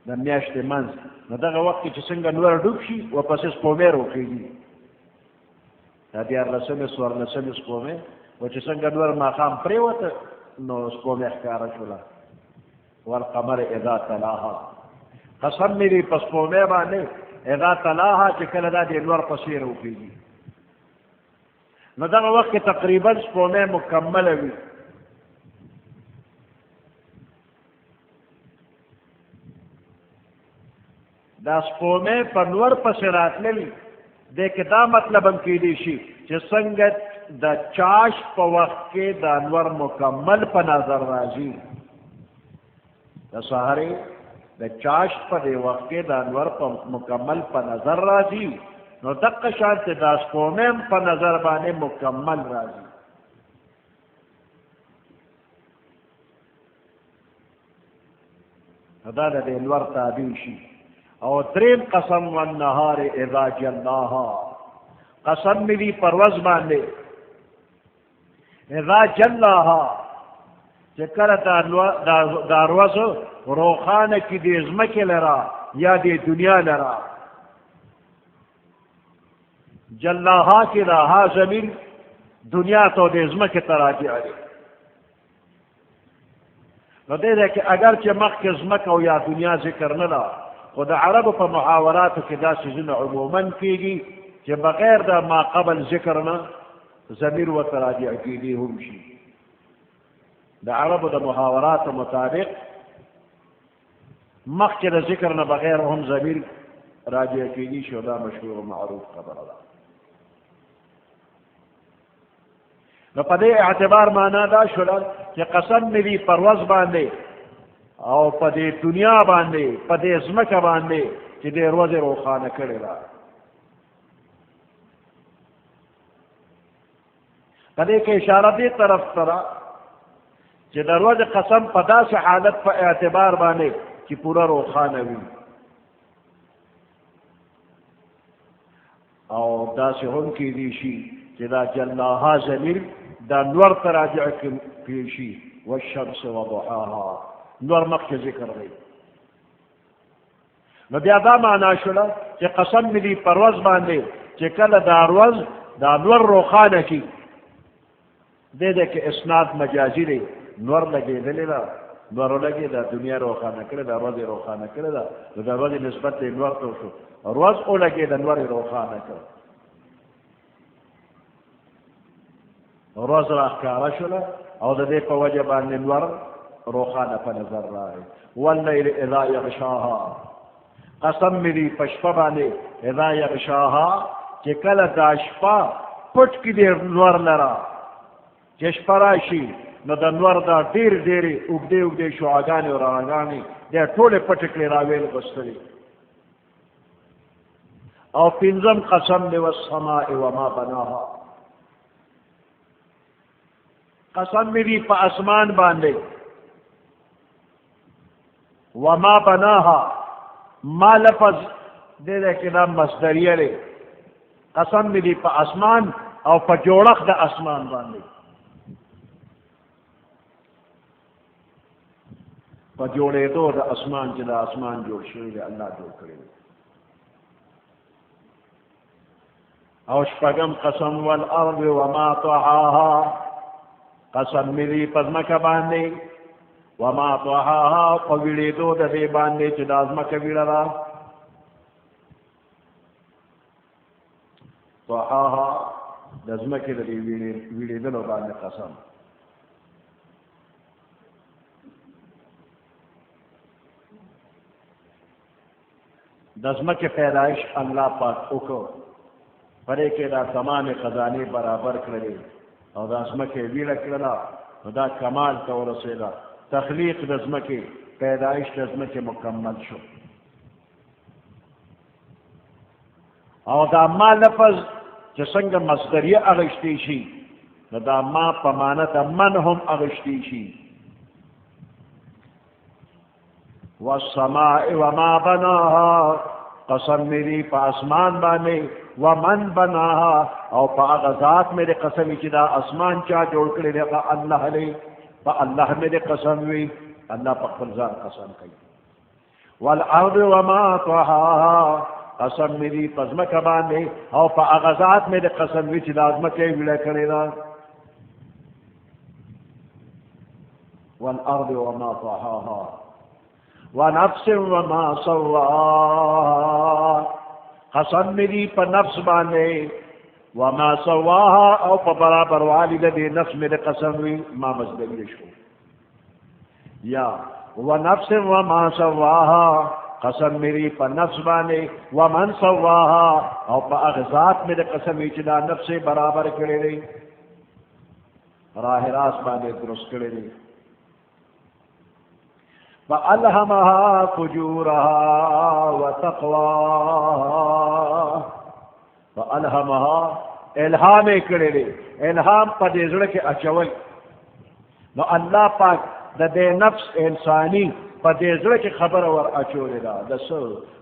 د میاشتې منځ نو دغه وخت کې چې څنګه نور ډوب شي ورپسې سپوږمۍ راوخېږي دا 14مې 14مې سپوږمۍ و چې څنګه نور ماښام پرېوته نو سپوږمۍ ښکاره شوله والقمر اذا تلاها قسم مې دی په سپوږمۍ باندې اذا تلاها چې کله دا د انور پسې راوخېږي نو دغه وخت کې تقریبا سپوږمۍ مکمله وي دا سپوږمۍ په نور پسې راتللی دی کې دا مطلب هم کیدی شي چې څنګه د چاش په وخت کې د انور مکمل په نظر راځي د سهارې د چاش په دې وخت کې د انور په مکمل په نظر راځي نو دقه شانتې دا سپوږمۍ هم په نظر باندې مکمل راځي دا د انور تابع شي او دریم قسم والنهار اذا جلاها قسم مې دی پر ورځ باندې اذا جلاها چې کله دا ورځ روښانه کړي د ځمکې لره یا د دنیا لره جلاها کې دا ها زمین دنیا ته د ځمکې ته راجع دی نو دې دی کې اگر چې مخکې ځمکه او یا دنیا ذکر نه ده خو د عربو په محاوراتو کې دا څیزونه عموما کېږي چې بغیر د ما قبل ذکر نه ضمیر ورته راجع کېدی هم شي د عربو د محاوراتو مطابق مخکې د ذکر نه بغیر هم ضمیر راجع کېدی شي دا مشهور و معروف خبره ده نو په دې اعتبار معنا دا شوله چې قسم مې وي پر ورځ باندې او په دې دنیا باندې په دې ځمکه باندې چې دې ورځې روښانه کړې ده پدې کې اشاره دې طرف سره چې د ورځې قسم په داسې حالت په اعتبار باندې چې پوره روښانه وي او داسې هم کېدی شي چې دا جلاها ضمیر دا نور ته راجع کړی شي والشمس وضحاها نور مخکې ذکر دی نو بیا دا معنا شوله چې قسم مې دي په ورځ باندې چې کله دا ورځ دا نور روښانه کي دې کې اسناد مجازي دی نور لګېدلې ده نور لګې دا دنیا روښانه کړې ده ورځ یې روښانه کړې ده نو د ورځې نسبت یې نور ته وشو ورځ ولګېده نور یې روښانه کړ ورځ راښکاره شوله او د دې په وجه باندې نور روښانه په نظر راغی واللیل اذا یغشاها قسم مې دي په شپه باندې اذا یغشاها چې کله دا شپه پټ کړي نور لره چې شپه راشي نو د نور دا ډېرې اوږدې شعاګانې او رڼاګانې دا ټولې پټې کړې راویل غوښتلې او پنځم قسم دی والسماء وما بناها قسم مې دي په اسمان باندې وما بناها ما لفظ دې کې دا مصدریه دی قسم مې دي په اسمان او په جوړښت د اسمان باندې په جوړېدو د اسمان چې د اسمان جوړ شوی دی الله جوړ کړی دی او شپږم قسم والارض وما طحاها قسم مې دي په ځمکه باندې وما طحاها په ویلېدو د دې باندې چې دا ځمکه ویړه ده طحاها د ځمکې د دې ویلېدلو باندې قسم د ځمکې پیدایش الله پاک وکړ پرې کې دا تمام خزانې برابر کړلې او دا ځمکې ویړه کړله نو دا کمال ته ورسېده تخلیق د ځمکې پیدایش د ځمکې مکمل شو او دا ما لفظ چې څنګه مصدریه اغشتی شي نو دا ما په معنی د من هم اغشتی شي والسماء وما بناها قسم مې دي په اسمان باندې ومن بناها او په هغه ذات مې د قسم چې دا اسمان چا جوړ کړی دی هغه الله دی په الله مې د قسم وي الله په خپل ځان قسم کوي والارض وما طحاها قسم مې دي په ځمکه باندې او په هغه ذات مې د قسم وي چې دا ځمکه یې ویړه کړې ده والارض وما طحاها ونفس وما سواها قسم مې دي په نفس باندې وما سواها او په برابر والی د دې نفس مې د قسم وي ما مصدری شو یا ونفس وما سواها قسم مې دي په نفس باندې ومن سواها او په هغه ذات مې د قسم وي چې دا نفس برابر کړی دی راه راست باندې درست کړی دی فألهمها فجورها وتقواها فألهمها الهام کړی دی الهام په دې زړه کې اچول نو الله پاک د دې نفس انساني په دې زړه کې خبره ور اچولې ده د څه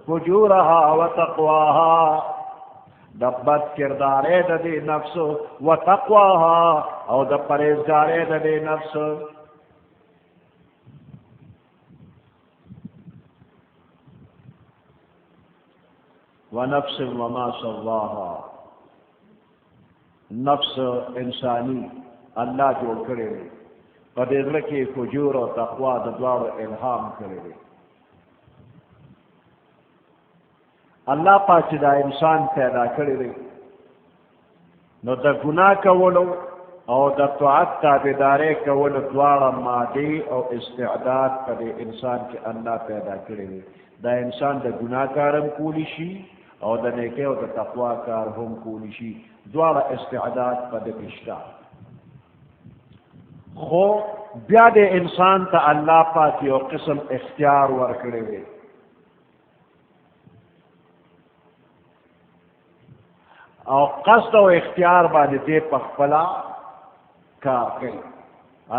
فجورها وتقواها د بد کردارې د دې نفس وتقواها او د پرهیزګارۍ د دې نفس ونفس وما سواها نفس انسانی الله جوړ کړی دی په دې زړه کې فجور او تقوا د دواړو الهام کړی دی الله پاک چې دا انسان پیدا کړی دی نو د ګناه کولو او د طاعت تابعدارۍ کولو دواړه مادي او استعداد په دې انسان کې الله پیدا کړی دی دا انسان د ګناه کار هم کولی شي او د نیکۍ او د تقوا کار هم کولی شي دواړه استعداد په دې کې شته خو بیا د انسان ته الله پاک یو قسم اختیار ورکړی دی او قصد او اختیار باندې دې په خپله کار کوي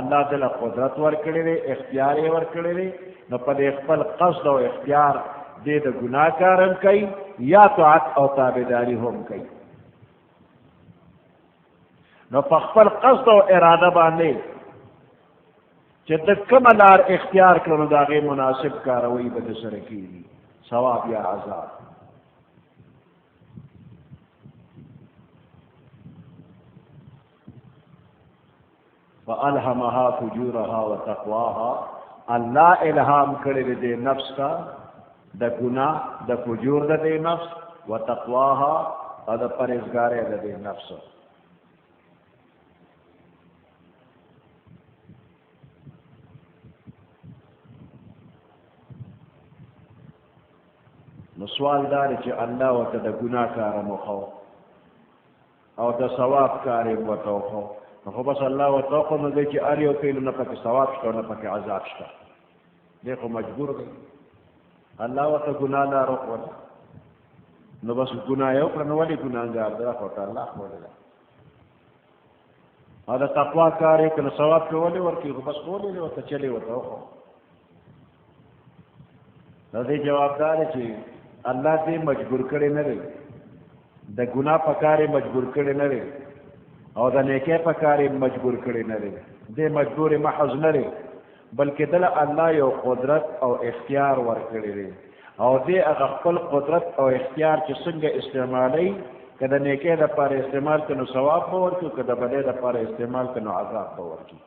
الله دله قدرت ورکړی دی اختیار یې ورکړی دی نو په دې خپل قصد او اختیار دې د ګناه کار هم کوي یا طاعت او تابعداري هم کوي نو په خپل قصد او اراده باندې چې د کومه لار اختیار کړو نو د هغې مناسب کاروي به د سره کېږي ثواب یا عذاب فألهمها فجورها وتقواها الله الهام کړی دی نفس کا د ګناه د فجور د دې نفس وتقواها او د پرهیزګارۍ د دې نفس نو سوال دا دی چې الله ورته د ګناه کاره مخو او د ثواب کار یې ورته وښو نو خو بس الله ورته وښو نو دی چې هر یو فعل نه پکې ثواب شته او نه پکې عذاب شته دی خو مجبور دی الله ورته ګناه لار وښوله نو بس ګناه یې وکړه نو ولې ګناهګار دی خو ورته الله ښودله او د تقوا کار یې که نو ثواب پرې ولې ورکړي خو بس ولې ورته چلې ورته وښو نو دی جواب دا دی چې الله دې مجبور کړی نه دی د ګناه په کار یې مجبور کړی نه دی او د نیکۍ په کار یې مجبور کړی نه دی دې مجبور محض نه دی بلکې دله الله یو قدرت او اختیار ورکړی دی او دې هغه خپل قدرت او اختیار چې څنګه استعمالی که د نیکۍ دپاره استعمال کړي نو ثواب به ورکړي که د بدۍ دپاره استعمال کړي نو عذاب به ورکړي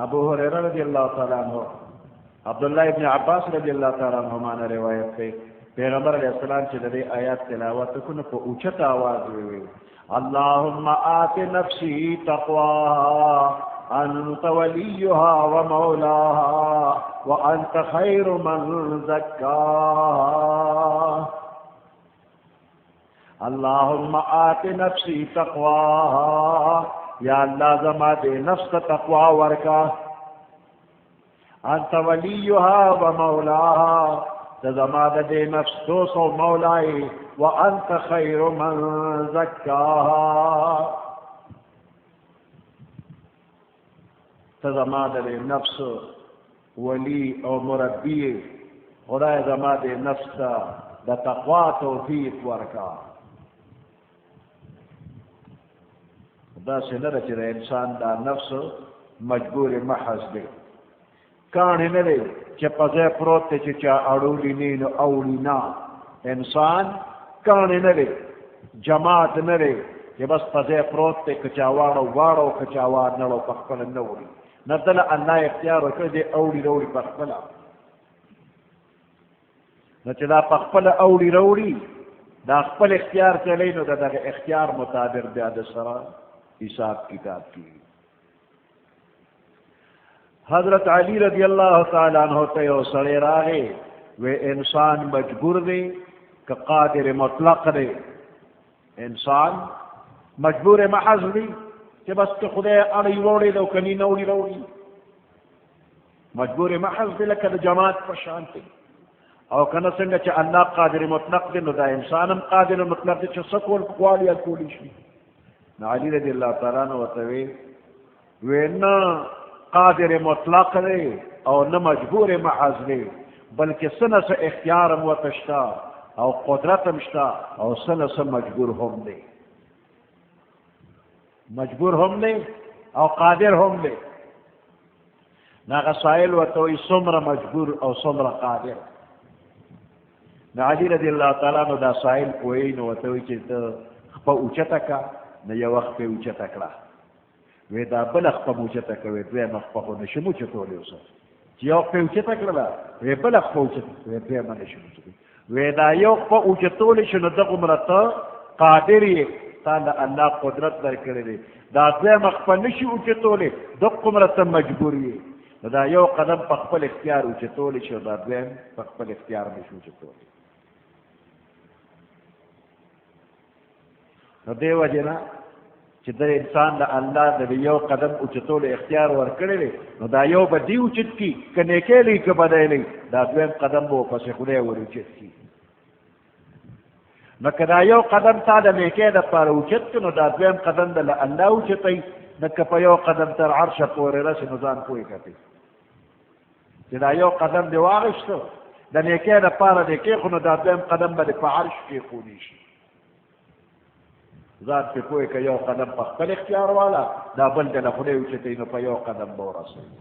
ابو هريره رضی الله تعالی عنہ عبداللہ ابن عباس رضی الله تعالی عنہما نے روایت ہے پیغمبر علیہ السلام چې د دې آیات تلاوت وکړو په اوچت आवाज وی اللهم آت نفسي تقواها انت وليها ومولاها وانت خير من زكاها اللهم آت نفسي تقواها یا اللہ زما دے نفس تقوا ورکا انت ولیها و مولاها زما دے نفس دوست و مولائی و انت خیر من زکاها زما دے نفس ولی او مربی خدای زما دے نفس دا تقوا توفیق ورکا دا سنره چې د انسان دا نفس مجبور محض دی کاڼې نه دی چې په ځای پروت دی چې چا اړولی نه نو اوړي نه انسان کاڼې نه دی جماعت نه دی چې بس په ځای پروت دی که چا واړو واړو که چا وار نړو په خپله نه وړي نه دله الله اختیار وکړی دی اوړي روړي په خپله نو چې دا په خپله اوړي روړي دا خپل اختیار چلی نو د دغه اختیار مطابق بیا د سره حساب کتاب کی حضرت علی رضی اللہ تعالیٰ عنہ ته یو سړی راغی و انسان مجبور دی که قادر مطلق دی انسان مجبور محض دی چې بس که خدای اړی وړی دی او کني نه وړي روړي مجبور محض دی لکه د جماعت په شان دی او کنه څنګه چې الله قادر مطلق دی نو دا انسان هم قادر مطلق دی چې څه کول غواړي یا کولی شي نو علی رضی اللہ تعالیٰ عنہ ورته وی نه قادر مطلق دی او نه مجبور محض دی بلکې څه نه څه اختیار هم ورته شته او قدرت هم شته او څه نه څه مجبور هم دی مجبور هم دی او قادر هم دی نو هغه سائل ورته وایي څومره مجبور او څومره قادر نو علی رضی اللہ تعالیٰ عنہ دا سائل پوهی نو ورته وایي چې ته خپه اوچته که نه یو وخت پې اوچته کړه وی دا بله خپه مو اوچته کوې دویمه خپه خو نشم اوچتولی اوسه چې یو خپه اوچته کړله وی بله خپه اوچته وی دویمه نشم اوچتولی وی دا یو خپه اوچتولی شو نو دغومره ته قادر یې تا له الله قدرت درکړی دی دا دویمه خپه نشي اوچتولی دغومره ته مجبور یې نو دا یو قدم په خپل اختیار اوچتولی شو دا دویم په خپل اختیار نشي اوچتولی نو دې وجې نه چې د انسان د الله د یو قدم اوچتولو اختیار ورکړی دی نو دا یو به دې اوچت کړي که نیکۍ لري که بدۍ لري دا دویم قدم به ورپسې خدای ور اوچت کړي نو که دا یو قدم تا د نیکۍ دپاره اوچت کړو نو دا دویم قدم د له الله اوچتی نو که په یو قدم تر عرشه پورې رسې نو ځان پوه کړې چې دا یو قدم دې واخیستو د نیکۍ دپاره دې کېښو نو دا دویم قدم به دې په عرش کېښودی شي ځان پې پوه که یو قدم په خپل اختیار والا دا بل د له خدای اوچتی نو په یو قدم به ورسوي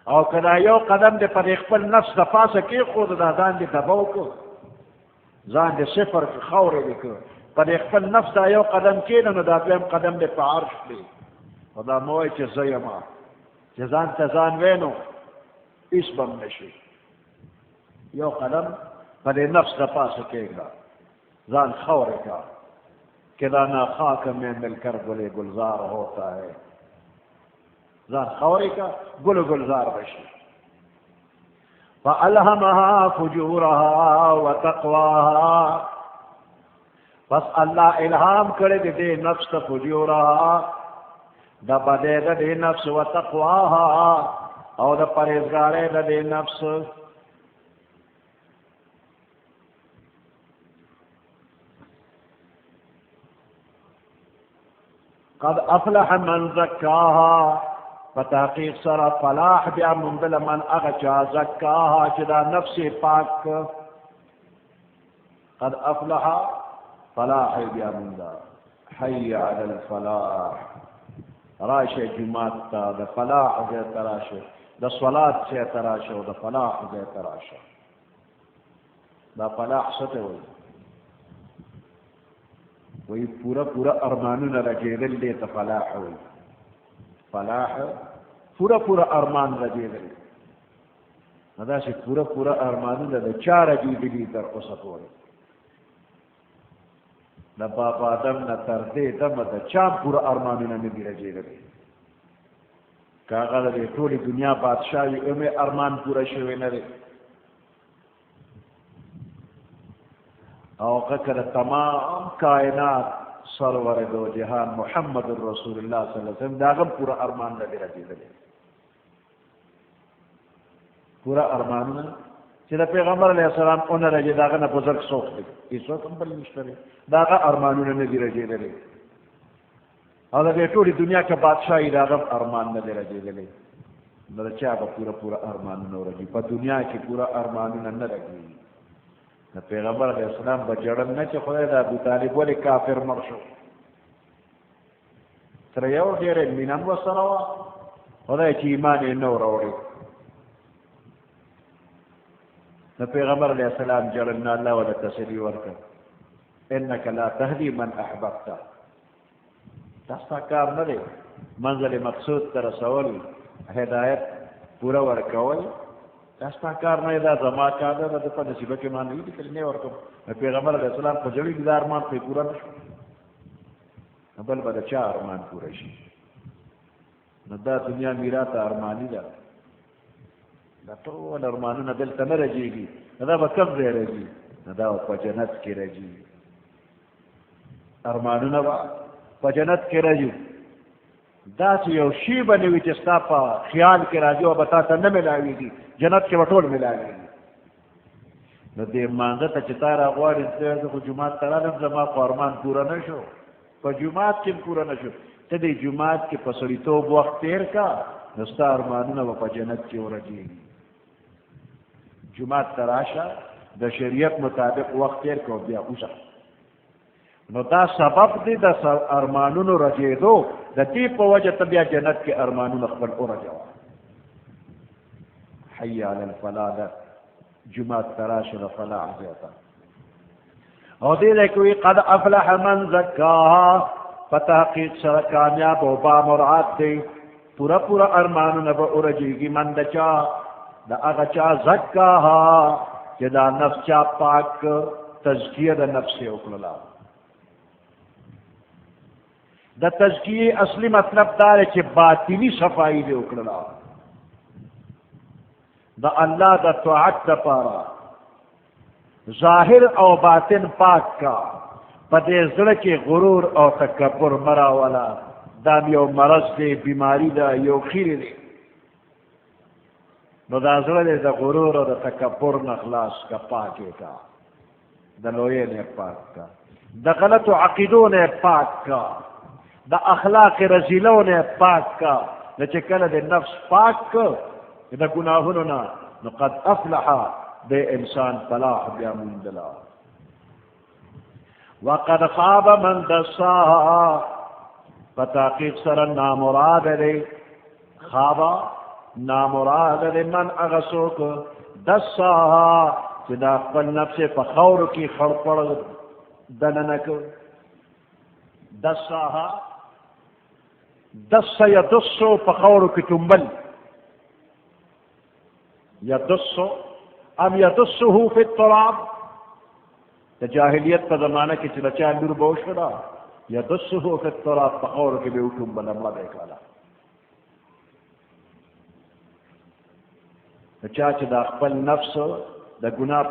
او که دا یو قدم دې په خپل نفس د پاسه کېښود دا ځان دې تبه وکړو ځان دې صفر خاورې دې کړو په خپل نفس دا یو قدم کېنه نو دا دویم قدم دې په عرش دی او دا مه وایي چې زه یم چې ځان ته ځان وی نو هېڅ به م نه شي یو قدم په دې نفس د پاسه کېږده ځان خاورې کا کہ دانا خاک میں مل کر گلے گلزار ہوتا ہے ځان خاورې کا گل گلزار بشي فألهمها فجورها وتقواها پس الله الهام کړی د دې نفس ته فجورها د بدې د دې نفس وتقواها او د پرهیزګارۍ د دې نفس قد افلح من زکاها فتحقیق سره فلاح بیا مندل من هغه چا زکاها چې دا نفس پاک قد افلح فلاح بیا مندل حی علی الفلاح راشه جماعت تا د فلاح ځای ته راشه د صلات ځای ته راشه او د فلاح ځای ته راشه دا فلاح څه ته وایي وی پورا پورا ارمانونه رجیدل دی ته فلاح وی فلاح پورا پورا ارمان رجیدل نو داسې پورا پورا ارمانونه د چا رجیدلي تر اوسه پورې د بابا آدم نه تر دې دمه د چا پورا ارمانونه نه دي رجیدلي که هغه د دې ټولې دنیا بادشاه وي هم ارمان پوره شوی نه دی او که تمام کائنات سرور دو جهان محمد رسول الله صلی اللہ علیہ وسلم داغم پورا ارمان لدی رجیدلی پورا ارمانونه چې د پیغمبر علیه السلام اون رجی داغه نه بزرگ سوخ دی هیڅوک هم بل نشته دی داغه ارمانونه نه دي رجیدلی او د ټولې دنیا کې بادشاهي داغه ارمان نه دی رجیدلی نو د چا به پورا پورا ارمانونه ورجي په دنیا کې پورا ارمانونه نه رجي د پیغمبر علیه السلام به جړل نه چې خدای د ابو طالب ولې کافر مړ شو تر یو ډېر مینه هم ورسره وه خدای چې ایمان یې نه و راوړی د پیغمبر علیه السلام جړل نه الله ورته تسلي ورکړه انک لا تهدي من احببت دا ستا کار نه دی منزل مقصود ته رسول هدایت پوره ورکول دا ستا کار نه دا زما کار ده د په نصیبه کې ما نه لیکل نه ورکوم پیغمبر علیه السلام په جړي دي دا ارمان پرې پوره نه شو بل به د چا ارمان پوره شي نو دا دنیا میراث ارماني ده دا ټول ارمانونه دلته نه رجېږي دا به کوم ځای رجي دا په جنت کې رجي ارمانونه به په جنت کې رجي داسې یو شی به نه وي چې ستا په خیال کې راځي او به تا ته نه میلاوېږي جنت کې به ټول میلاوېږي نو دې مانځه ته چې تا راغواړې زه خو جومات ته رالم زما خو ارمان پوره نه شو په جومات کې پوره نه شو ته دې جومات کې په سړیتوب وخت تېر کا نو ستا ارمانونه به په جنت کې ورجېږي جومات ته راشه د شریعت مطابق وخت تېر کړه بیا اوسه نو دا سبب دی د ارمانونو رجېدو د دې په وجه ته بیا جنت کې ارمانونه خپل ورجوه حی علی الفلاح ده جومات ته راشه د فلاح ځای ته او دې ځای کې وایي قد افلح من زکاها په تحقیق سره کامیاب او بامراد دی پوره پوره ارمانونه به ورجېږي من د چا د هغه چا زکاها چې دا نفس چا پاک تزکیه د نفس یې وکړله د تزکیه اصلی مطلب دا دی چې باطنی صفائی دې وکړله د الله د طاعت دپاره ظاهر او باطن پاک کا په دې زړه کې غرور او تکبر مه راوله دا یو مرض دی بیماری ده یو خیری دی نو دا زړه دې د غرور او د تکبر نه خلاص کا پاکې کا د لویې نه پاک کا د غلطو عقیدو نه پاک کا د اخلاق رذیلو نه پاک کا د چې کله د نفس پاک کا د ګناهونو نه نو قد افلح د انسان فلاح بیا موندلا وقد خاب من دساها فتحقیق سره نامراد دی خوابا نامراد دی من اغسوک دساها چې دا خپل نفس په خورو کې خړپړ دننه کو دساها دس یدسو په خورو کې تنبل یدسو ام یدسه فی التراب د جاهلیت په زمانه کې چې د چا لور به وشوله یدسه فی التراب په خورو کې به یې وټومبله مړه به یې کړله د چا چې دا خپل نفس د ګناه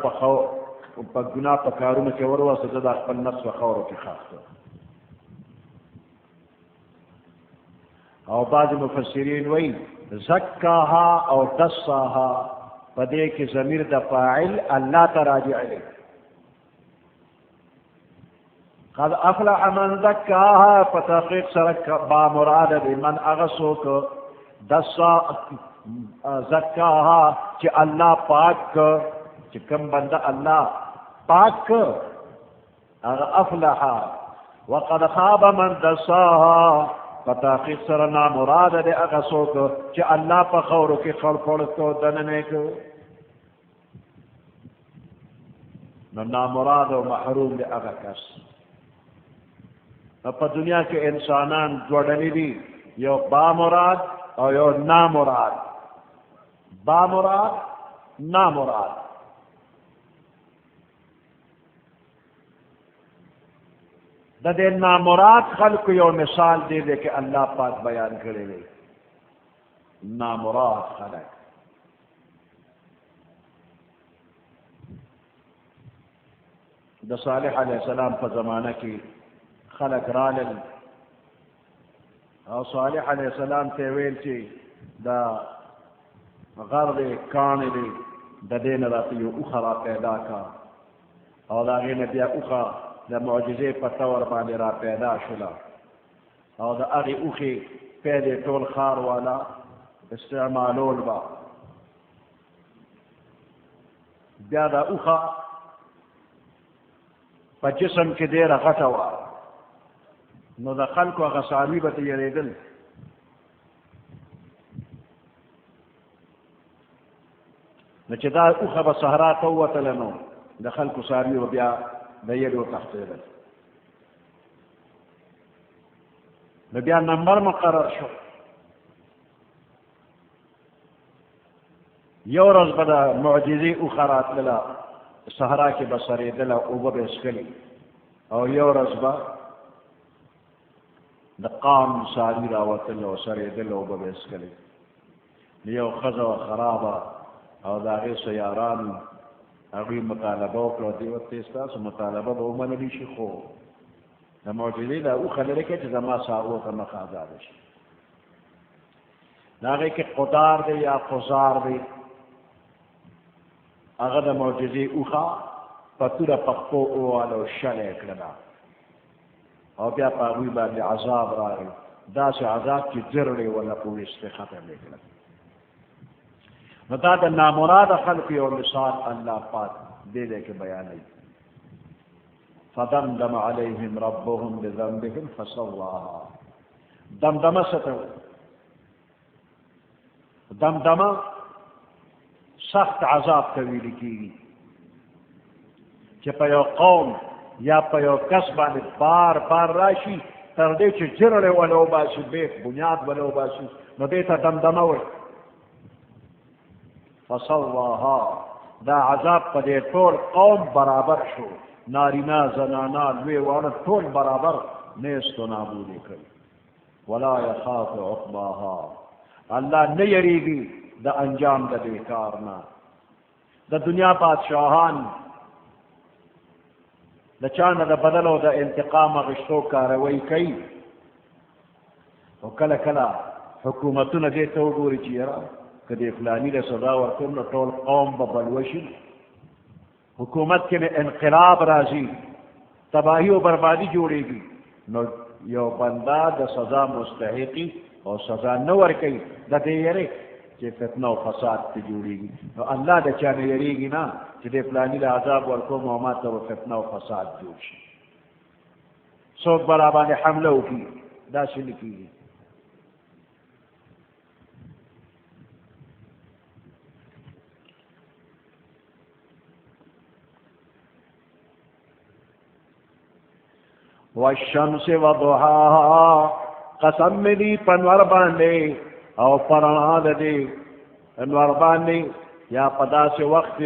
په کارونو کې وروسته دا خپل نفس په خورو کې خاص کړ او بعض مفسرین وایي زکاها او دساها په دې کې ضمیر د فاعل الله ته راجع دی قد افلح من زکاها په تحقیق سره با مراد دی من هغه څوک دسا زکاها چې الله پاک چې کوم بنده الله پاک هغه افلح وقد خاب من دساها په تحقیق سره نامراد دی هغه څوک چې الله په خورو کې خړپړ کو دننه کو نو نامراد او محروم دی هغه کس په دنیا کې انسانان جوړلي دي یو بامراد او یو نامراد بامراد نامراد د دې نامراد خلق یو مثال دی چې الله پاک بیان کړی دی نامراد خلق د صالح علیه السلام په زمانه کې خلق رالل او صالح علیه السلام ته ویل چې دا غر دی کاڼی دی د دې نه راته یو اوښه را پیدا کا او د هغې نه بیا اوښه د معجزې په طور باندې را پیدا شوله او د هغې اوښې پیدې ټول ښار والا استعمالول به بیا دا اوښه په جسم کې ډېره غټه وه نو د خلکو هغه څاروي به ته یېرېدل نو چې دا اوښه به صحرا ته ووتله نو د خلکو څاروي به بیا د یېرې وتښتېدل نو بیا نمبر مقرر شو یو ورځ به د معجزې اوښه راتلله صحرا کې به سرېدله اوبه به یې څښلې او یو ورځ به د قام څاروي راوتل او سرېدل اوبه به یې څښلې یو ښځه وه خرابه او د هغې څه یاران هغوی مطالبه وکړه دې ورته ستاسو مطالبه به ومنلی شي خو د معجزې دا اوښه لرې کړه چې زما څاروو ته مخ ازاده شي د هغې کې قدار دی یا قزار دی هغه د معجزې اوښه په توره پښتو وواله او شله یې کړله او بیا په هغوی باندې عذاب راغی داسې عذاب چې جرړې ولا په ویستې ختم یې کړل نو دا د نامراده خلقو یو مثال الله پاک دې کې بیانوي فدمدم علیهم ربهم بذنبهم فسواها دمدمه څه ته دمدمه سخت عذاب ته ویل کېږي چې په یو قوم یا په یو کس باندې بار بار راشي تر دې چې جرړې ولا وباسي بیخ بنیاد ولا وباسي نو دې ته دمدمه وایي فسواها دا عذاب په دې ټول قوم برابر شو نارینا زنانا لوی واړه ټول برابر نیست و نابود یې کړ ولا یخاف عقباها الله نه یریږي د انجام د دې کار نه د دنیا بادشاهان د چا نه د بدل او د انتقام اخیستو کاروی کوي او کله کله حکومتونه دې ته وګوري چې یاره که د فلاني له سزا ورکوم نو ټول قوم به بلوشي حکومت کې انقلاب راځي تباهي او بربادي جوړېږي نو یو بنده د سزا مستحقي او سزا نه ورکوي د دې یېرې چې فتنه او فساد پې جوړېږي نو الله د چا نه یېرېږي نه چې د فلاني له عذاب ورکوم او ما ته به فتنه او فساد جوړ شي څوک به را باندې حمله وکړي داسې نه کېږي والشمس وضحاها قسم می دی پنور باندې او پرنا د دې انور باندې یا پدا سے وخت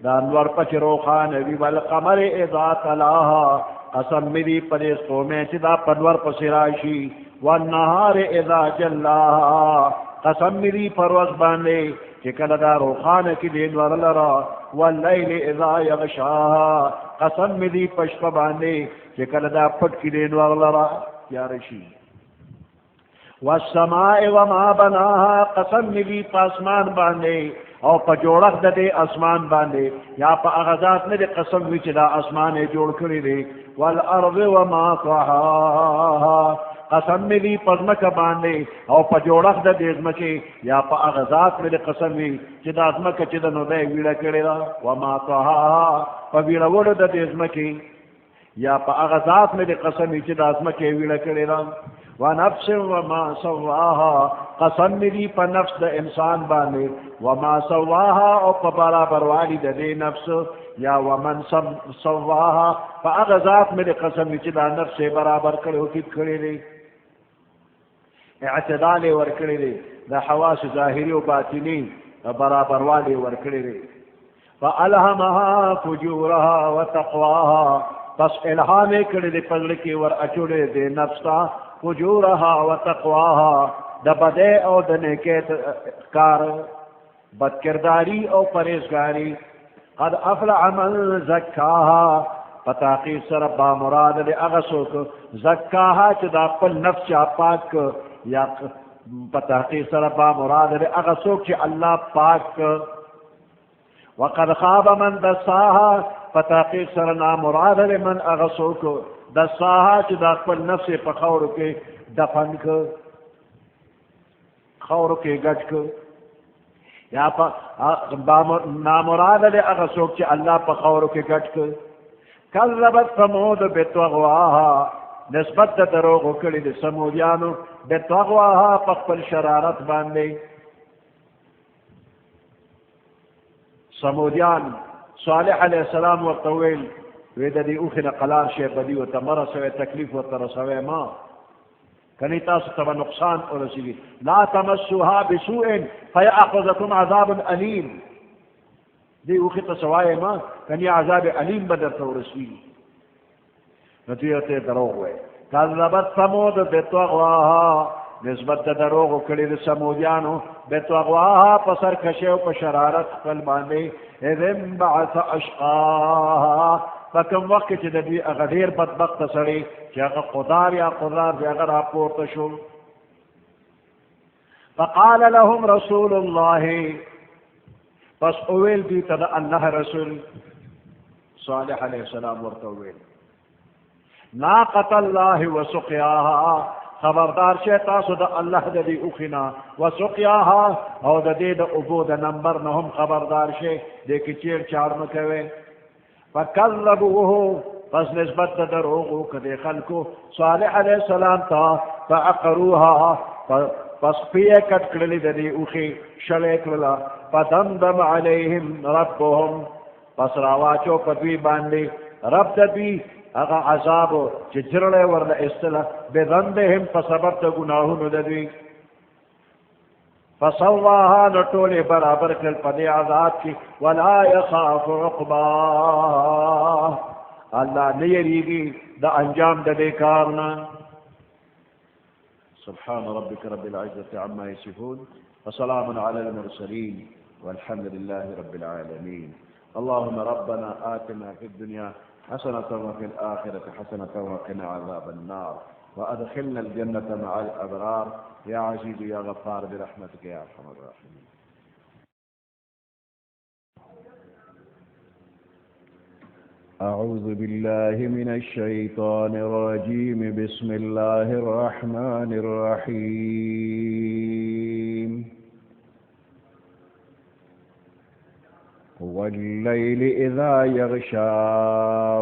دا انور پچ روخان وی والقمر اذا تلاها قسم می دی پدې سومه چې دا پنور پس راشي والنهار اذا جلاها قسم می دی پروز باندې چې کله دا روخان کې دی انور لرا واللیل اذا یغشاها قسم می دی پشپ باندې چې کله دا پټ کې دی انور لرا تیار شي والسماء وما بناها قسم می دی پاسمان باندې او په جوړښت د دې اسمان باندې یا په هغه ذات نه دی قسم وي چې دا اسمان یې جوړ کړی دی والارض وما طحاها قسم می دی په ځمکه باندې او په جوړښت د دې ځمکې یا په هغه ذات نه دی قسم وي چې دا ځمکه چې د نو دی ویړه کړې ده وما طحاها په ویړولو د دې ځمکې یا په هغه ذات نه دی قسم وي چې دا ځمکه یې ویړه کړې ده ونفس وما سواها قسم می دی په نفس د انسان باندې وما سواها او په برابر والی د دې نفس یا ومن سواها په هغه ذات می دی قسم وي چې دا نفس یې برابر کړی او ټیټ کړی دی اعتدال یې ورکړی دی د حواس ظاهري او باطني برابر والی یې ورکړی دی فالهمها فجورها وتقواها پس الهام یې کړی دی په زړه کې ور اچوړی دی نفس ته فجورها وتقواها د بدی او د نیکۍ کار بدکرداری او پرهیزګاری قد افلح من زکاها په تحقیق سره با مراد دی هغه څوک زکاها چې دا خپل نفس چا پاک یا په تحقیق سره با مراد دی هغه څوک چې الله پاک وقد خاب من دساها په تحقیق سره نامراد دی من هغه څوک دساها چې دا خپل نفس په خاورو کې دفن کړ خاورو کې ګډ کړ یا په نامراد دی هغه څوک چې الله په خاورو کې ګډ کړ کذبت ثمود بطغواها نسبت د دروغو کړي د سمودیانو بطغواها په خپل شرارت باندې سمودیان صالح علیه السلام ورته ویل وی د دې اوښې نه قلار شی بدي ورته مه رسوئ تکلیف ورته رسوئ ما کنی تاسو ته به نقصان ورسېږي لا تمسوها بسوء فیأخذکم عذاب علیم دې اوښې ته څه وایئ ما کنی عذاب علیم به درته ورسېږي نو دوی ورته دروغ وایي کذبت ثمود بطغواها نسبت د دروغو کړي د سمودیانو بطغواها په سرکشۍ او په شرارت خپل باندې اذ انبعث اشقاها په کوم وخت کې چې د دوی هغه ډېر بدبخته سړی چې هغه قدار یا قدار دی هغه راپورته شو فقال لهم رسول الله پس اویل دوی ته د الله رسول صالح علیه السلام ورته وویل ناقة الله وسقیاها خبردار شئ تاسو د الله د دې اوښینا وسقیاها او د دې د اوبو د نمبر نه هم خبردار شئ دې کې چیر چار مه کوئ فکذبوه پس نسبت د دروغو کدی خلکو صالح علیه السلام ته فعقروها پس پیه کټ کړلې د دې اوښې شلې کړله فدمدم علیهم ربهم پس راواچو په دوی باندې رب د دوی هغه عذاب چې جرړی ورله ایستله بذنبهم په سبب د ګناهونو د دوی فسواها نو ټولې برابر کړل په دې عذاب کې ولا یخاف عقباه الله نه یریږي د انجام د دې کار نه سبحان ربك رب العزة عما يصفون وسلام على المرسلين والحمد لله رب العالمين اللهم ربنا آتنا في الدنيا حسنة وفي الآخرة حسنة وقنا عذاب النار وأدخلنا الجنة مع الأبرار يا عزيز يا غفار برحمتك يا أرحم الراحمين أعوذ بالله من الشيطان الرجيم بسم الله الرحمن الرحيم والليل إذا يغشى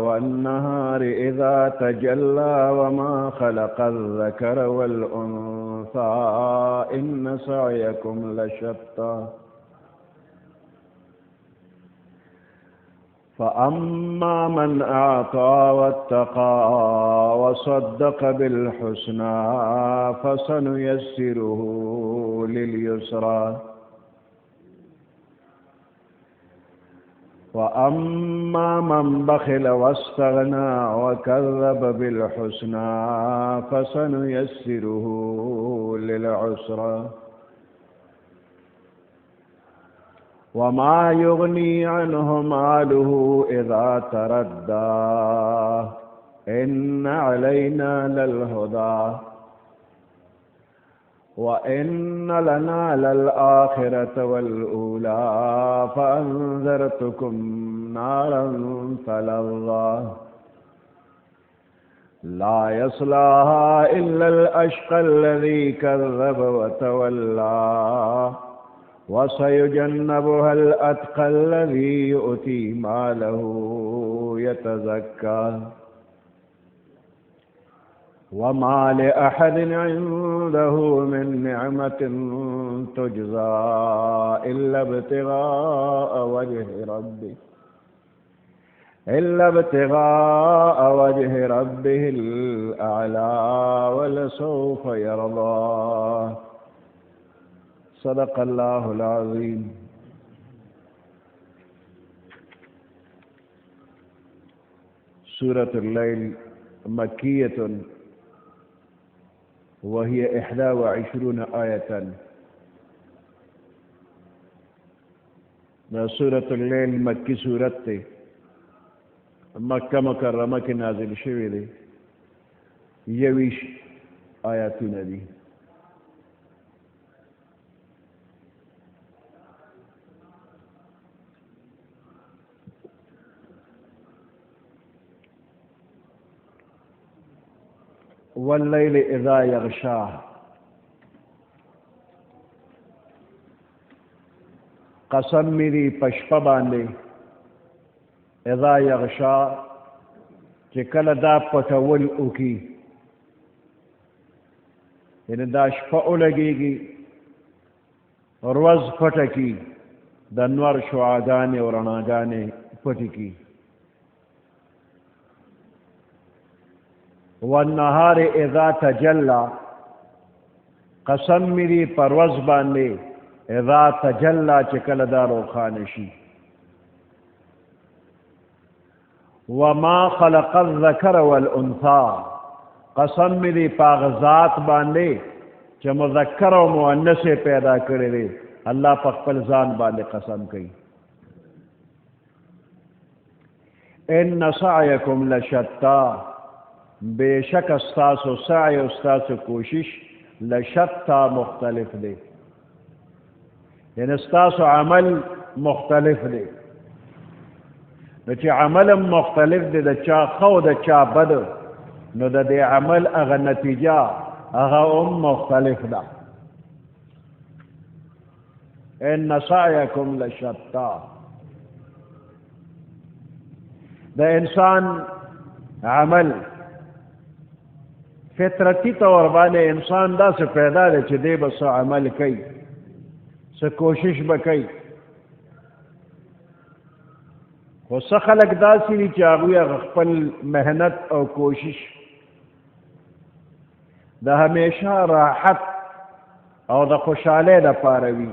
والنهار إذا تجلى وما خلق الذكر والأنثى إن سعيكم لشتى فأما من أعطى واتقى وصدق بالحسنى فسنيسره لليسرى وأما من بخل واستغنى وكذب بالحسنى فسنيسره للعسرى وما يغني عنه ماله إذا تردى إن علينا للهدى وإن لنا للآخرة والأولى فأنذرتكم نارا تلظى لا يصلاها إلا الأشقى الذي كذب وتولى وسيجنبها الأتقى الذي يؤتي ماله يتزكى وما لأحد عنده من نعمة تجزى إلا ابتغاء وجه ربه الأعلى ولسوف يرضى صدق الله العظيم. سورة الليل مكية وهي 21 آية. سورة الليل مکی سورت تے مکہ مکرمہ کی نازل شوی دے 21 آیاتونه دي. واللیل اذا یغشا، قسم میری پشپا باندے اذا یغشا چې کله دا پټول اوکی، یعنی دا شپه اولګیږي روز پټه کی د انوار شعاګانې او رڼاګانې پټې کی. والنهار اذا تجلى، قسم میری پروز باندې اذا تجلى چې کله دا روښانه شي. وما خلق الذکر والانثى، قسم میری پاغذات باندې چې مذکر او مؤنث پیدا کړی دی. الله په خپل ځان باندې قسم کوي. ان سعیکم لشتا، بیشک استاسو سعی استاسو کوشش لشتا مختلف دی، یعنی استاسو عمل مختلف دی. نو چې عمل مختلف دی، د چا خو د چا بد، نو د دې عمل هغه نتیجه هغه مختلف ده. ان سعیکم لشتا، د انسان عمل فطرتی طور باندې انسان دا څه پیدا دی چې دی به څه عمل کوي، څه کوشش به کوي. خو څه خلک داسې دي چې هغوی خپل محنت او کوشش د همیشه راحت او د خوشحالۍ دپاره وي،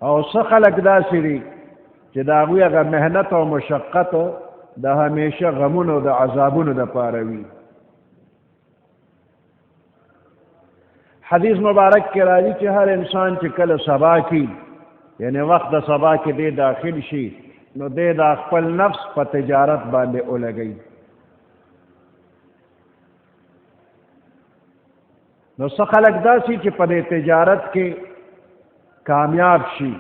او څه خلک داسې دي چې د هغوی هغه محنت او مشقت د همیشه غمونو او د عذابونو دپاره وي. حدیث مبارک کې راځي چې هر انسان چې کله سبا کی، یعنی وخت د سبا کې دی داخل شي، نو دی د خپل نفس په تجارت باندې ولګوي. نو څه خلک داسې چې په دې تجارت کې کامیاب شي،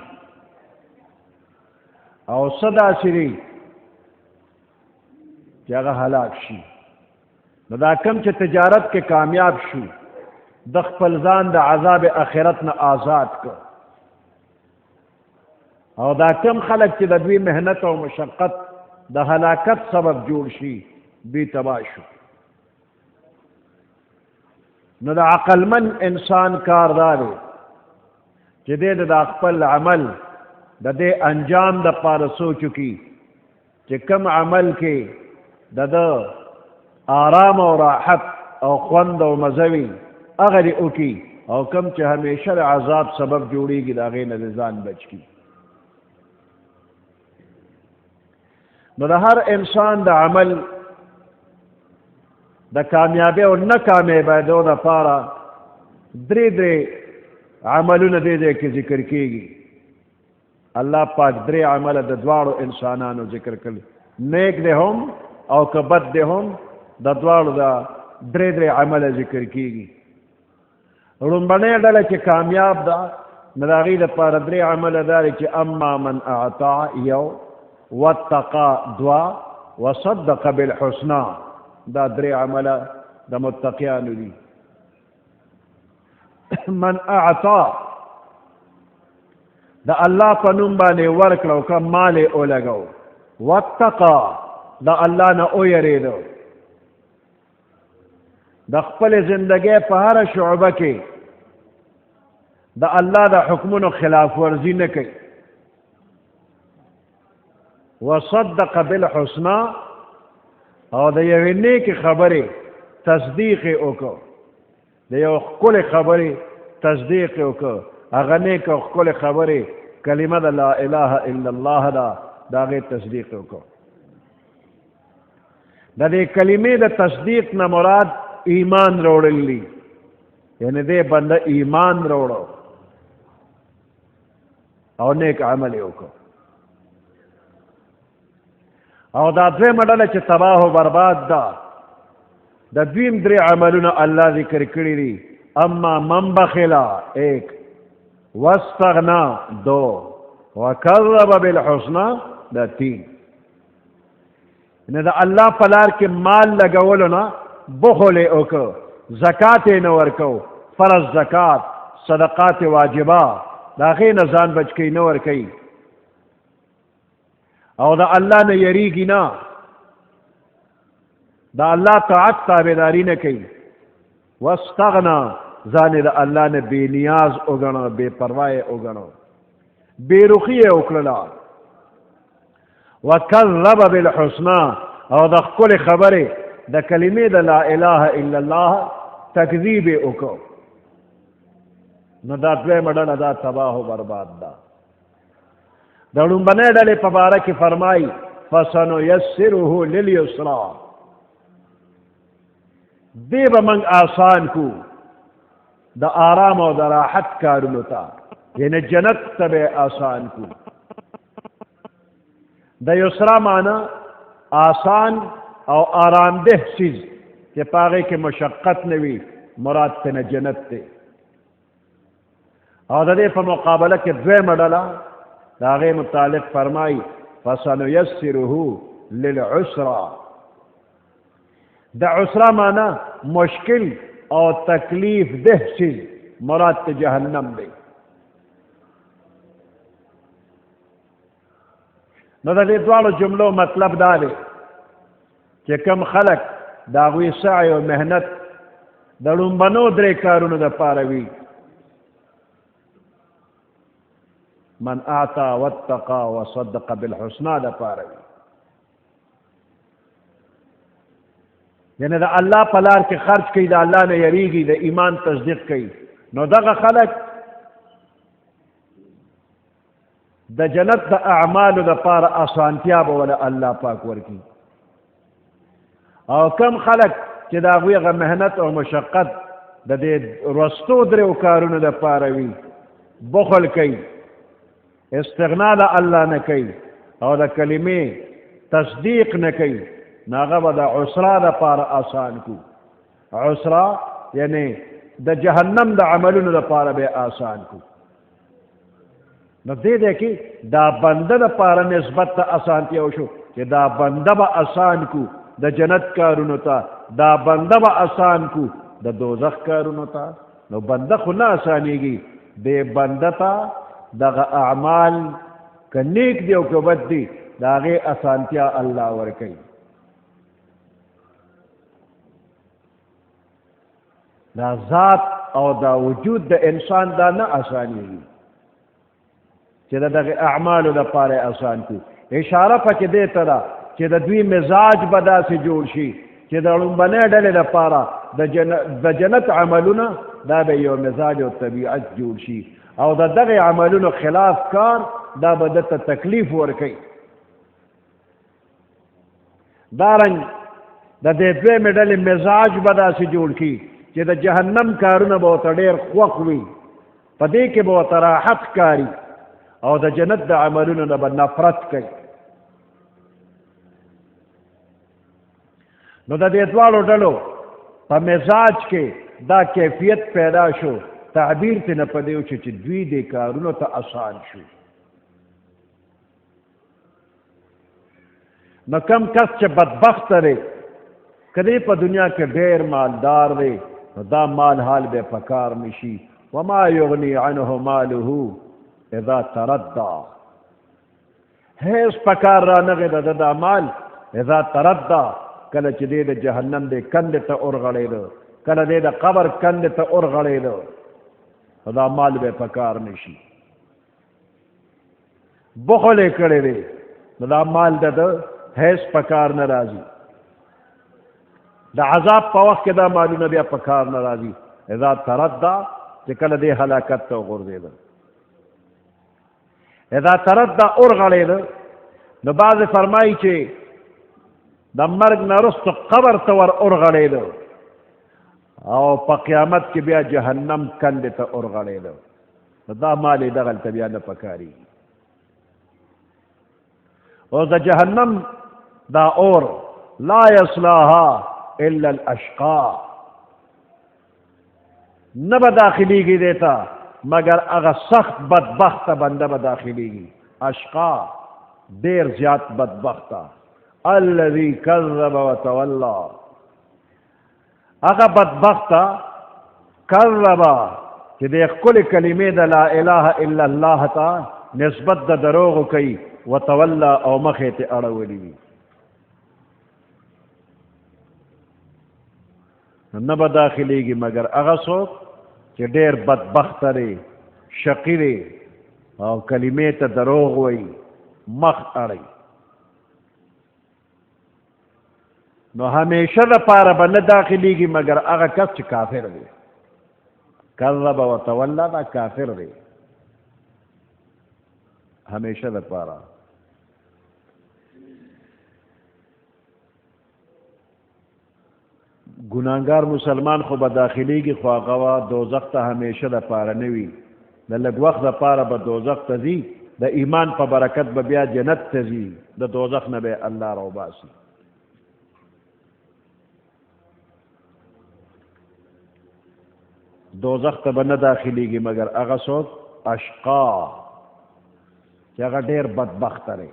او صدا سری چې هغه هلاک شي. نو دا کم چې تجارت کې کامیاب شو د خپل ځان د عذاب آخرت نه آزاد کړ، او دا کم خلک چې د دوی محنت او مشقت د هلاکت سبب جوړ شي بی تباه شو. نو د عقلمن انسان کار دا دی چې دی د خپل عمل د دې انجام د پاره سوچ وکړي چې کم عمل کې د آرام او راحت او خوند او مزه وي هغه دې وکړي، او کم چې همیشه د عذاب سبب جوړېږي د هغې نه د ځان بچ کړي. نو د هر انسان د عمل د کامیابی او نه کامیابېدو دپاره درې عملونه دې ځای کې ذکر کېږي. الله پاک درې عمله د دواړو انسانانو ذکر کړي، نیک دی هم او که بد دی هم د دواړو د درې عمله ذکر کېږي. لومبنۍ ډله چې کامیاب ده نو د هغې دپاره درې عمله دا دی چې اما من اعطا یو، واتقا دوا، وصدق بالحسنى دا درې عمله د متقیانو دي. من اعطا د الله په نوم باندې ورکړه او که مال یې ولګو، واتقا د الله نه ویرېدو، د خپل زندګۍ په هره شعبه کې د الله د حکمونو خلاف ورزي نه کوي. وصدق بالحسنى او د یوې نیکې خبرې تصدیق یې وکړو، د یو ښکلې خبرې تصدیق یې وکړو، هغه نیک او ښکلې خبرې کلمه د لا اله الا الله ده، د هغې تصدیق یې وکړو. د دې کلمې د تصدیق نه مراد ایمان راوړل دي، یعنی دې بنده ایمان راوړو او نیک عمل یې وکړو. او دا دویمه ډله چې تباه و برباد ده د دویم درې عملونه الله ذکر کړي دي. اما من بخلا ایک، واستغنا دو، وکذب بالحسنى دا تین. یعنی د الله په لار کې مال لګولو نه بخل یې وکړو، زکات یې نه ورکو، فرض زکات صدقات واجبه د هغې نه ځان بچ کوي نه ورکوي، او د الله نه یریږي نه، د الله طاعت تابعداري نه کوي. واستغنا ځان یې د الله نه بې نیاز وګڼو، بې پروا یې وګڼو، بې رخي یې وکړله. وکذب بالحسنى او د ښکلې خبرې د کلمې د لا اله الا الله تکذیب یې وکړو. نو دا دویمه ډله دا تباه و برباد ده. د لومبنۍ ډلې په باره کې فرمایي فسنیسره للیسرا، دې به موږ آسان کو د آرام او د راحت کارونو ته، یعنی جنت ته به آسان کو. د یسرا معنی آسان او آرامده چیز چې په هغې کې مشقت نه وي، مراد ترنه جنت دی. او د دې په مقابله کې دویمه ډله د هغې متعلق فرمایي فسنیسره للعسرا. د عسرا معنی مشکل او تکلیف ده چیز، مراد ته جهنم دی. نو د دې دواړو جملو مطلب دا دی چې کم خلک د هغوی سعی او محنت د لومبنو درې کارونو دپاره وي، من اعطى واتقى وصدق بالحسنى دپاره وي، یعنی د الله په لار کې خرج کوي، د الله نه یریږي، د ایمان تصدیق کوي. نو دغه خلک د جنت د اعمالو دپاره اسانتیا به وله الله پاک ورکړي. او کم خلک چې د هغوی هغه محنت او مشقت د دې رستو درېو کارونو دپاره وي، بخل کوي، استغنا د الله نه کوي، او د کلمې تصدیق نه کوي، نو هغه به د عسرا دپاره آسان کو. عسرا یعنی د جهنم د عملونو دپاره به آسان کو. نو دې کې دا بنده د پاره نسبت ته اسانتیا وشو چې دا بنده به آسان کو د جنت کارونو ته، دا بنده به آسان کو د دوزخ کارونو ته. نو بنده خو نه آسانېږي، دې بنده ته دغه اعمال که نیک دی او که بد دی د هغې اسانتیا الله ورکوي. دا ذات او دا وجود د انسان دا نه آسانېږي چې د دغه اعمالو لپاره آسان کړي. اشاره پکې دې ته ده چې د دوی مزاج به داسې جوړ شي چې د لومبنۍ ډلې لپاره د جنت عملونه دا به یو مزاج او طبیعت جوړ شي، او د دغه عملونو خلاف کار دا به دته تکلیف ورکوي. دارنګ د دې دویمې ډلې مزاج به داسې جوړ کړي چې د جهنم کارونه به ورته ډېر خوښ وي، په دې کې به ورته راحت ښکاري، او د جنت د عملونو نه به نفرت کوي. نو د دې دواړو ډلو په مزاج کې دا کیفیت پیدا شو، تعبیر ته نه په دې وشو چې دوی دې کارونو ته آسان شو. نو کم کس چې بدبخته دی، که دی په دنیا کې ډېر مالدار دی، نو دا مال حال به په کار نشي. وما یغني عنه ماله اذا تردى، هیڅ په کار رانغی د دا مال اذا تردى، کله چې دی د جهنم د کندې ته ورغړېده، کله دی د قبر کندې ته ورغړېده، نو دا مال به په کار نشي. بخل یې کړی دی، نو دا مال د ده هیڅ په کار نه راځي. د عذاب په وخت کې دا مالونه بیا په کار نه راځي. اذا تردى، چې کله دی هلاکت ته وغورځېده. اذا تردى ورغړېده، نو بعضې فرمایي چې د مرګ نه وروسته قبر ته ور ورغړېده، او په قیامت کې بیا جهنم کندې ته ورغړېده. نو دا مال یې دغلته بیا نه پکارېږي. او د جهنم دا اور لا یصلاها الا الاشقا، نه به داخلېږي دې ته مگر هغه سخت بدبخته بنده به داخلېږي. اشقا ډېر زیات بدبخته. الذي كذب وتولى، هغه بدبخته کذب چې د ښکلې کلمې د لا اله الا الله ته نسبت د دروغو کوي، وتولى او مخې ته اړولي وي. نه به داخلېږي مگر هغه څوک چې ډېر بدبخته دی، شقي دی، او کلمې ته دروغ وایي، مخ اړوي. نو همیشه دپاره به نه داخلېږي مگر هغه کس چې کافر دی. کذب وتولى دا کافر دی همیشه دپاره. ګناهګار مسلمان خو به داخلېږي، خو هغه دوزخ ته همیشه دپاره نه وي. د لږ وخت دپاره به دوزخ ته ځي، د ایمان په برکت به بیا جنت ته ځي، د دوزخ نه به الله راوباسي. دوزخ ته به نه داخلېږي مگر هغه څوک اشقا چې هغه ډېر بدبخته دی.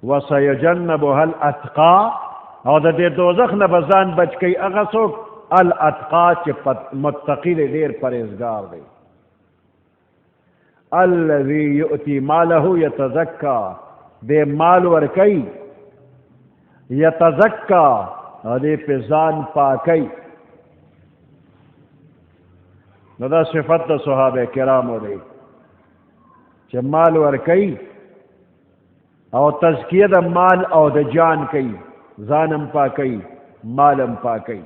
وسیجنبها الاتقا، او د دې دوزخ نه به ځان بچ کوي هغه څوک الاتقا چې متقي دی، ډېر پرهیزګار دی. الذي يؤتي ماله يتزكى، دې مال ورکوي يتزكى، او دې پې ځان پاکوي. نو دا صفت د صحابه کرامو دی چې مال ورکوي او تزکیه د مال او د جان کوي، ځانم پاکوي مالم پاکوي.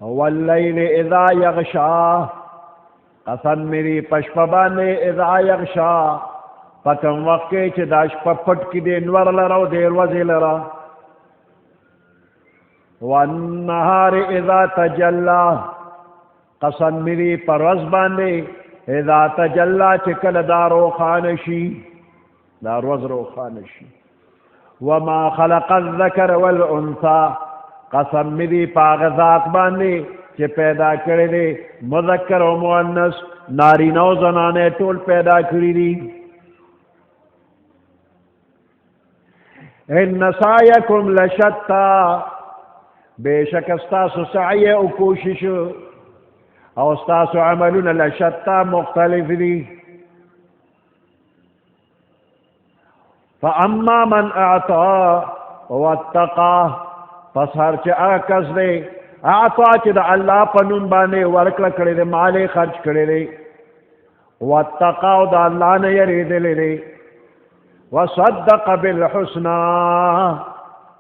واللیل اذا یغشا، قسم میری پشپا باندې اذا یغشا، په کوم وخت کې چې دا شپه پټ کړي د انور لره او د ورځې لره. والنهار اذا تجلى، قسم میری په ورځ باندې اذا تجلى چې کله دا روښانه شي، دا ورځ روښانه شي. وما خلق الذکر والانثى، قسم می دی پاغ ذات باندې چې پیدا کړی دی مذکر او مؤنث نارینه او زنانه ټول پیدا کړی دي ان سعیکم لشتا بیشک استاسو سعی او کوشش او استاسو عملون لشتا مختلف دی فاما من اعطا واتقا پس هر چې هغه کس دی اعطا چې د الله په نوم باندې ورکړه کړی دی مال یې خرچ کړی دی واتقا او د الله نه یریدلی دی وصدق بالحسنى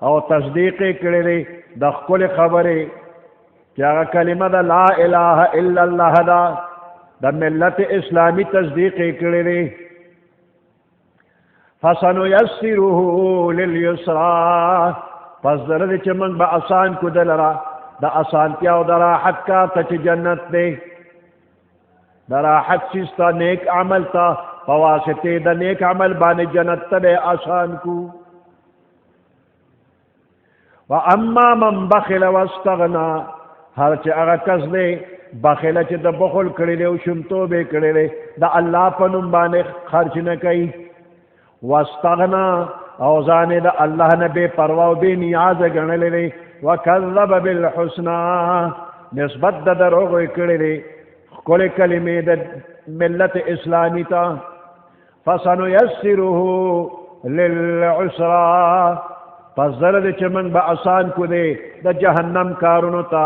او تصدیق کړی دی د خپل خبرې چې هغه کلمه د لا اله الا الله دا د ملت اسلامی تصدیق کړی دی فسنيسره لليسرى پس درد چې موږ به آسان کو دلرا د آسانتیا او د راحت کار ته چې جنت دی د راحت چیز ته نیک عمل ته په واسطې د نیک عمل باندې جنت ته آسان کو واما من بخل واستغنى هر چې هغه کس دی بخل چې د بخل کړی دی او شومتوب یې کړی دی د الله په نوم باندې خرچ نه کوي واستغنا او ځان د الله نه بے پروا او بے نیاز ګڼلی دی وکذب بالحسنى نسبت د دروغ یې کړی دی ښکلې کلمې د ملت اسلامي ته فسنيسره للعسرى پس زره دی چې موږ به آسان کو دی د جهنم کارونو ته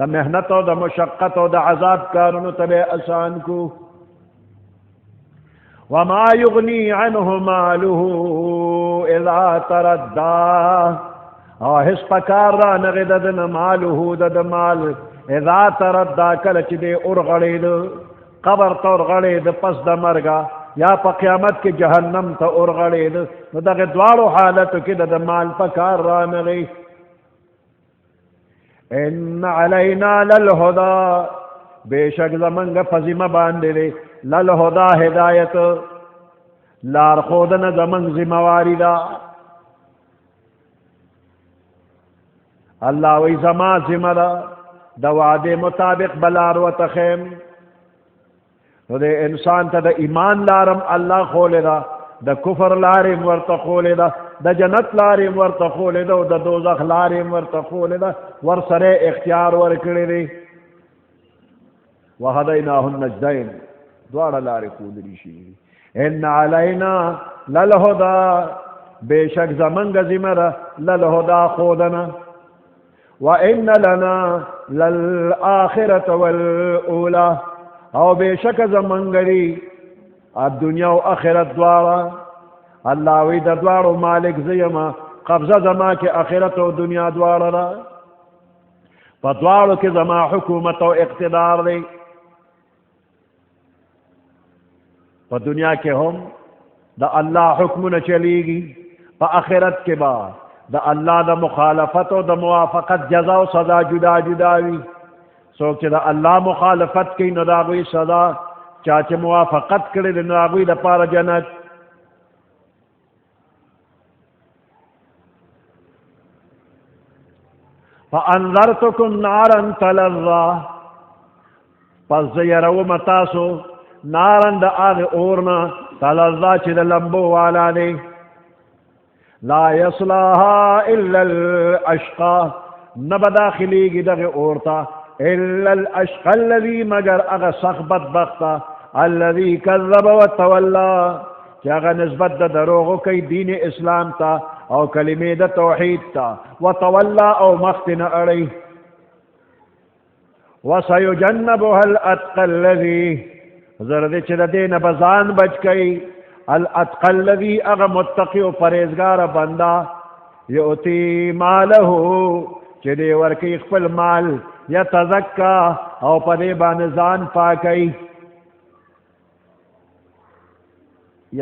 د محنت او د مشقت او د عذاب کارونو ته به آسان کو وما يغني عنه ماله اذا تردى او هیڅ پکار را نغی ددن ماله دد مال اذا تردى کله چې دی اورغړید قبر ته اورغړید پس د مرګه یا په قیامت کې جهنم ته اورغړید نو دغه دواړو حالتو کې د مال پکار را نغی ان علینا للهدى بیشک زمنګ فزیمه باندې دی للهدى هدایت لار خودنه زمنګ ذمہواری دا الله وی زما ذمہ دا د وعده مطابق بلار و تخیم نو د انسان ته د ایمان لارم الله خولې دا د کفر لارم ورته خولې دا د جنت لارم ورته خولې دا او د دوزخ لارم ورته خولې دا ور سره اختیار ورکړي دی وهديناه النجدين دوار لارې خودلی شي ان علینا للهدى بیشک زمنګ ذمہ للهدى خودنا وان لنا للآخرة والأولى او بیشک زمنګری الدنیا او آخرت دوارا الله وی د دوارو مالک زیما قبضه زما کې آخرت او دنیا دوارا را په دوارو کې زما حکومت او اقتدار دی په دنیا کې هم د الله حکمونه چلیږي په آخرت کې بعد د الله د مخالفت او د موافقت جزا او سزا جدا جدا وي څوک چې د الله مخالفت کوي نو د هغوی سزا چا چې موافقت کړی دی نو د هغوی دپاره جنت فانذرتکم نارا تلظا پس زه یرومه تاسو نارن د آغ اورنا تلظا چې د لمبو والا دی لا يصلاها الا الاشقى نبا داخلیږي دغه اورتا الا الاشقى الذي مگر اغه سخت بدبخته الذي كذب وتولى چې هغه نسبت د دروغو کوي دین اسلام ته او کلمې د توحید ته وتولى او مختن اړي وسيجنبها الاتقى الذي زرد چې د دینه بزان بچ کوي الاتقى الذي اغه متقی او پرهیزګار بندا یؤتی ماله چې دی ورکی خپل مال یتزکا او په دې باندې ځان پاکي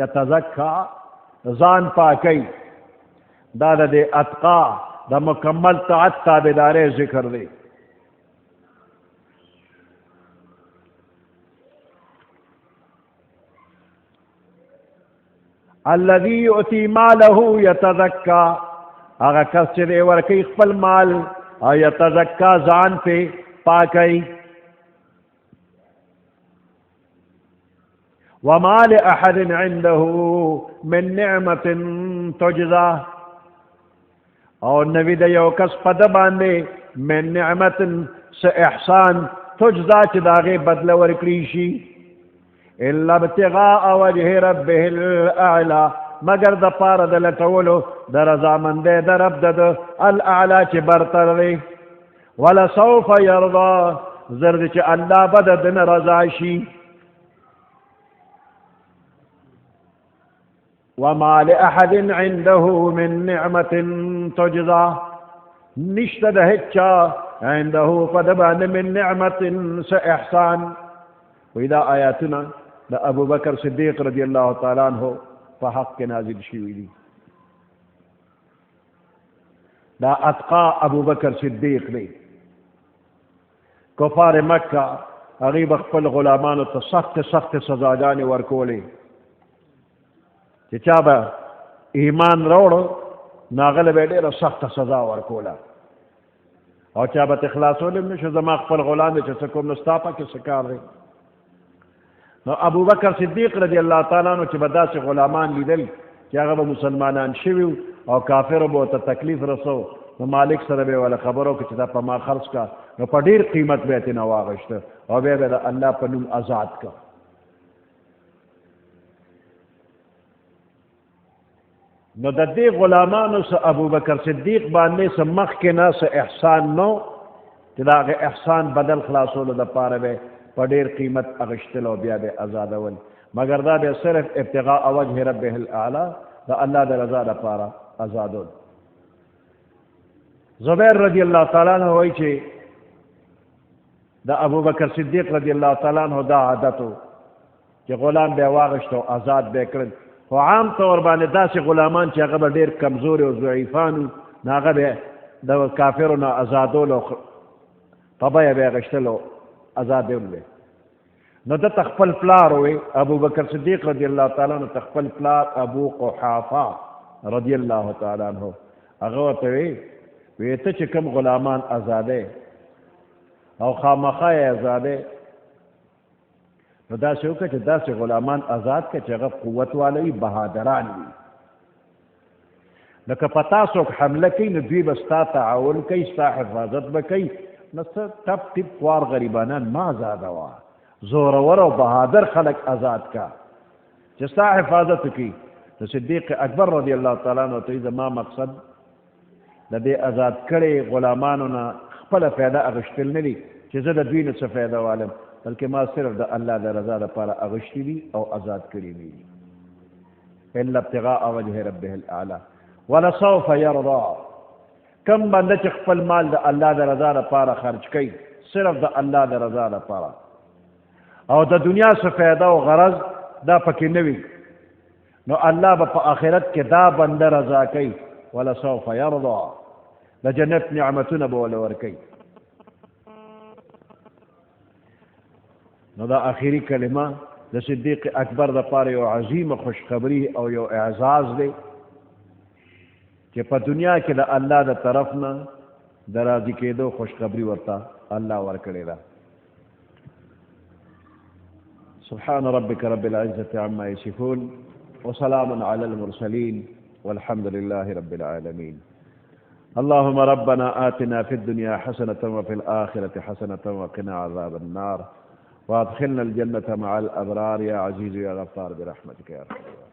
یتزکا ځان پاکي دا د اتقا د مکمل طاعت تابعداري ذکر دی الذي يؤتي ماله يتزكى هغه کس چې ورکی خپل مال او یتزکا ځان پہ پاکی وما لأحد عنده من نعمت تجزا او نوی د یو کس په د باندې من نعمت س احسان تجزا چې داغه بدل ورکړي شي الا ابتغاء وجه ربه الاعلى مگر د پاره د لټولو د رضامندې د رب د الاعلى چې برتر دی ولا سوف يرضى زرد چې الله بد د رضا شي وما لأحد عنده من نعمة تجزى نشتد هجا عنده فدبان من نعمة سإحسان وإذا آياتنا دا أبو بكر صديق رضي الله تعالى عنه فحق نازل شويدي دا أتقى أبو بكر صديق لي كفار مكة أغيب أخفل غلامان سخت سزاجان ورکولي چې چا به ایمان راوړو ناغله به ډېره سخته سزا ورکوله او چا به اخلاصول هم نشو زما خپل غلام دی چې څه کوم نو ستا پکې څه کار دی نو ابو بکر صدیق رضی الله تعالی عنہ چې به داسې غلامان لیدل چې هغه به مسلمانان شوي او کافرو به ورته تکلیف رسو نو مالک سره به ولا خبرو کې چې دا په ما خرڅ کا نو په ډېر قیمت به یې ترېنه واغېسته او بیا به د الله په نوم آزاد کا نو د دې غلامانو سه ابو بکر صدیق باندې سه مخکې نه سه احسان نو چې د هغه احسان بدل خلاصولو دپاره به په ډېر قیمت اغشتل او بیا به ازادول مګر دا به صرف ابتغاء وجه ربه الاعلی د الله د رضا دپاره ازادول زبیر رضی الله تعالی عنہ وایي چې د ابو بکر صدیق رضی الله تعالی عنہ دا عادتو چې غلام به واغشت او آزاد به کړل خو عام طور باندې داسې غلامان چې هغه به ډېر کمزوري او ضعیفان نو هغه به د کافرو نه ازادولو په بیه به یې اخیستلو ازادول به نو دته خپل پلار وی ابو بکر صدیق رضی الله تعالی عنہ خپل پلار ابو قحافه رضی الله تعالی عنہ هغه ورته وی ته چې کوم غلامان ازادې او خامخا یې ازادې نو داسې وکړه چې داسې غلامان آزاد کړه چې هغه قوت والا وي بهادران وي لکه په تاسو حمله کوي نو دوی به ستا تعاون کوي ستا حفاظت به کوي نو څه ټپ ټپ خوار غریبانان ما ازادوه زورور او بهادر خلک آزاد کا چې ستا حفاظت وکړي نو صدیق اکبر رضی الله تعالی عنہ ته زما مقصد د دې آزاد کړي غلامانو نه خپله فایده اخیستل نه دي چې زه د دوی نه څه فایده والم بلکې ما صرف د الله د رضا لپاره اغشتي دي او آزاد کړي دي الا ابتغاء وجه ربه الاعلى ولسوف يرضى کم بنده چې خپل مال د الله د رضا لپاره خرج کوي صرف د الله د رضا لپاره او د دنیا څه فایده او غرض دا پکې نه وي نو الله به په آخرت کې دا بنده رضا کوي ولسوف يرضى د جنت نعمتونه به وله ورکوي نو دا آخری کلمه د صدیق اکبر د پاره یو عظیمه خوشخبری او یو اعزاز دی چې په دنیا کې د الله د طرف نه د راضي کېدو خوشخبری ورته الله ورکړې ده سبحان ربك رب العزة عما يصفون وسلام على المرسلين والحمد لله رب العالمين اللهم ربنا آتنا في الدنيا حسنة وفي الآخرة حسنة وقنا عذاب النار وادخلنا الجنة مع الأبرار يا عزيز يا غفار برحمتك يا رب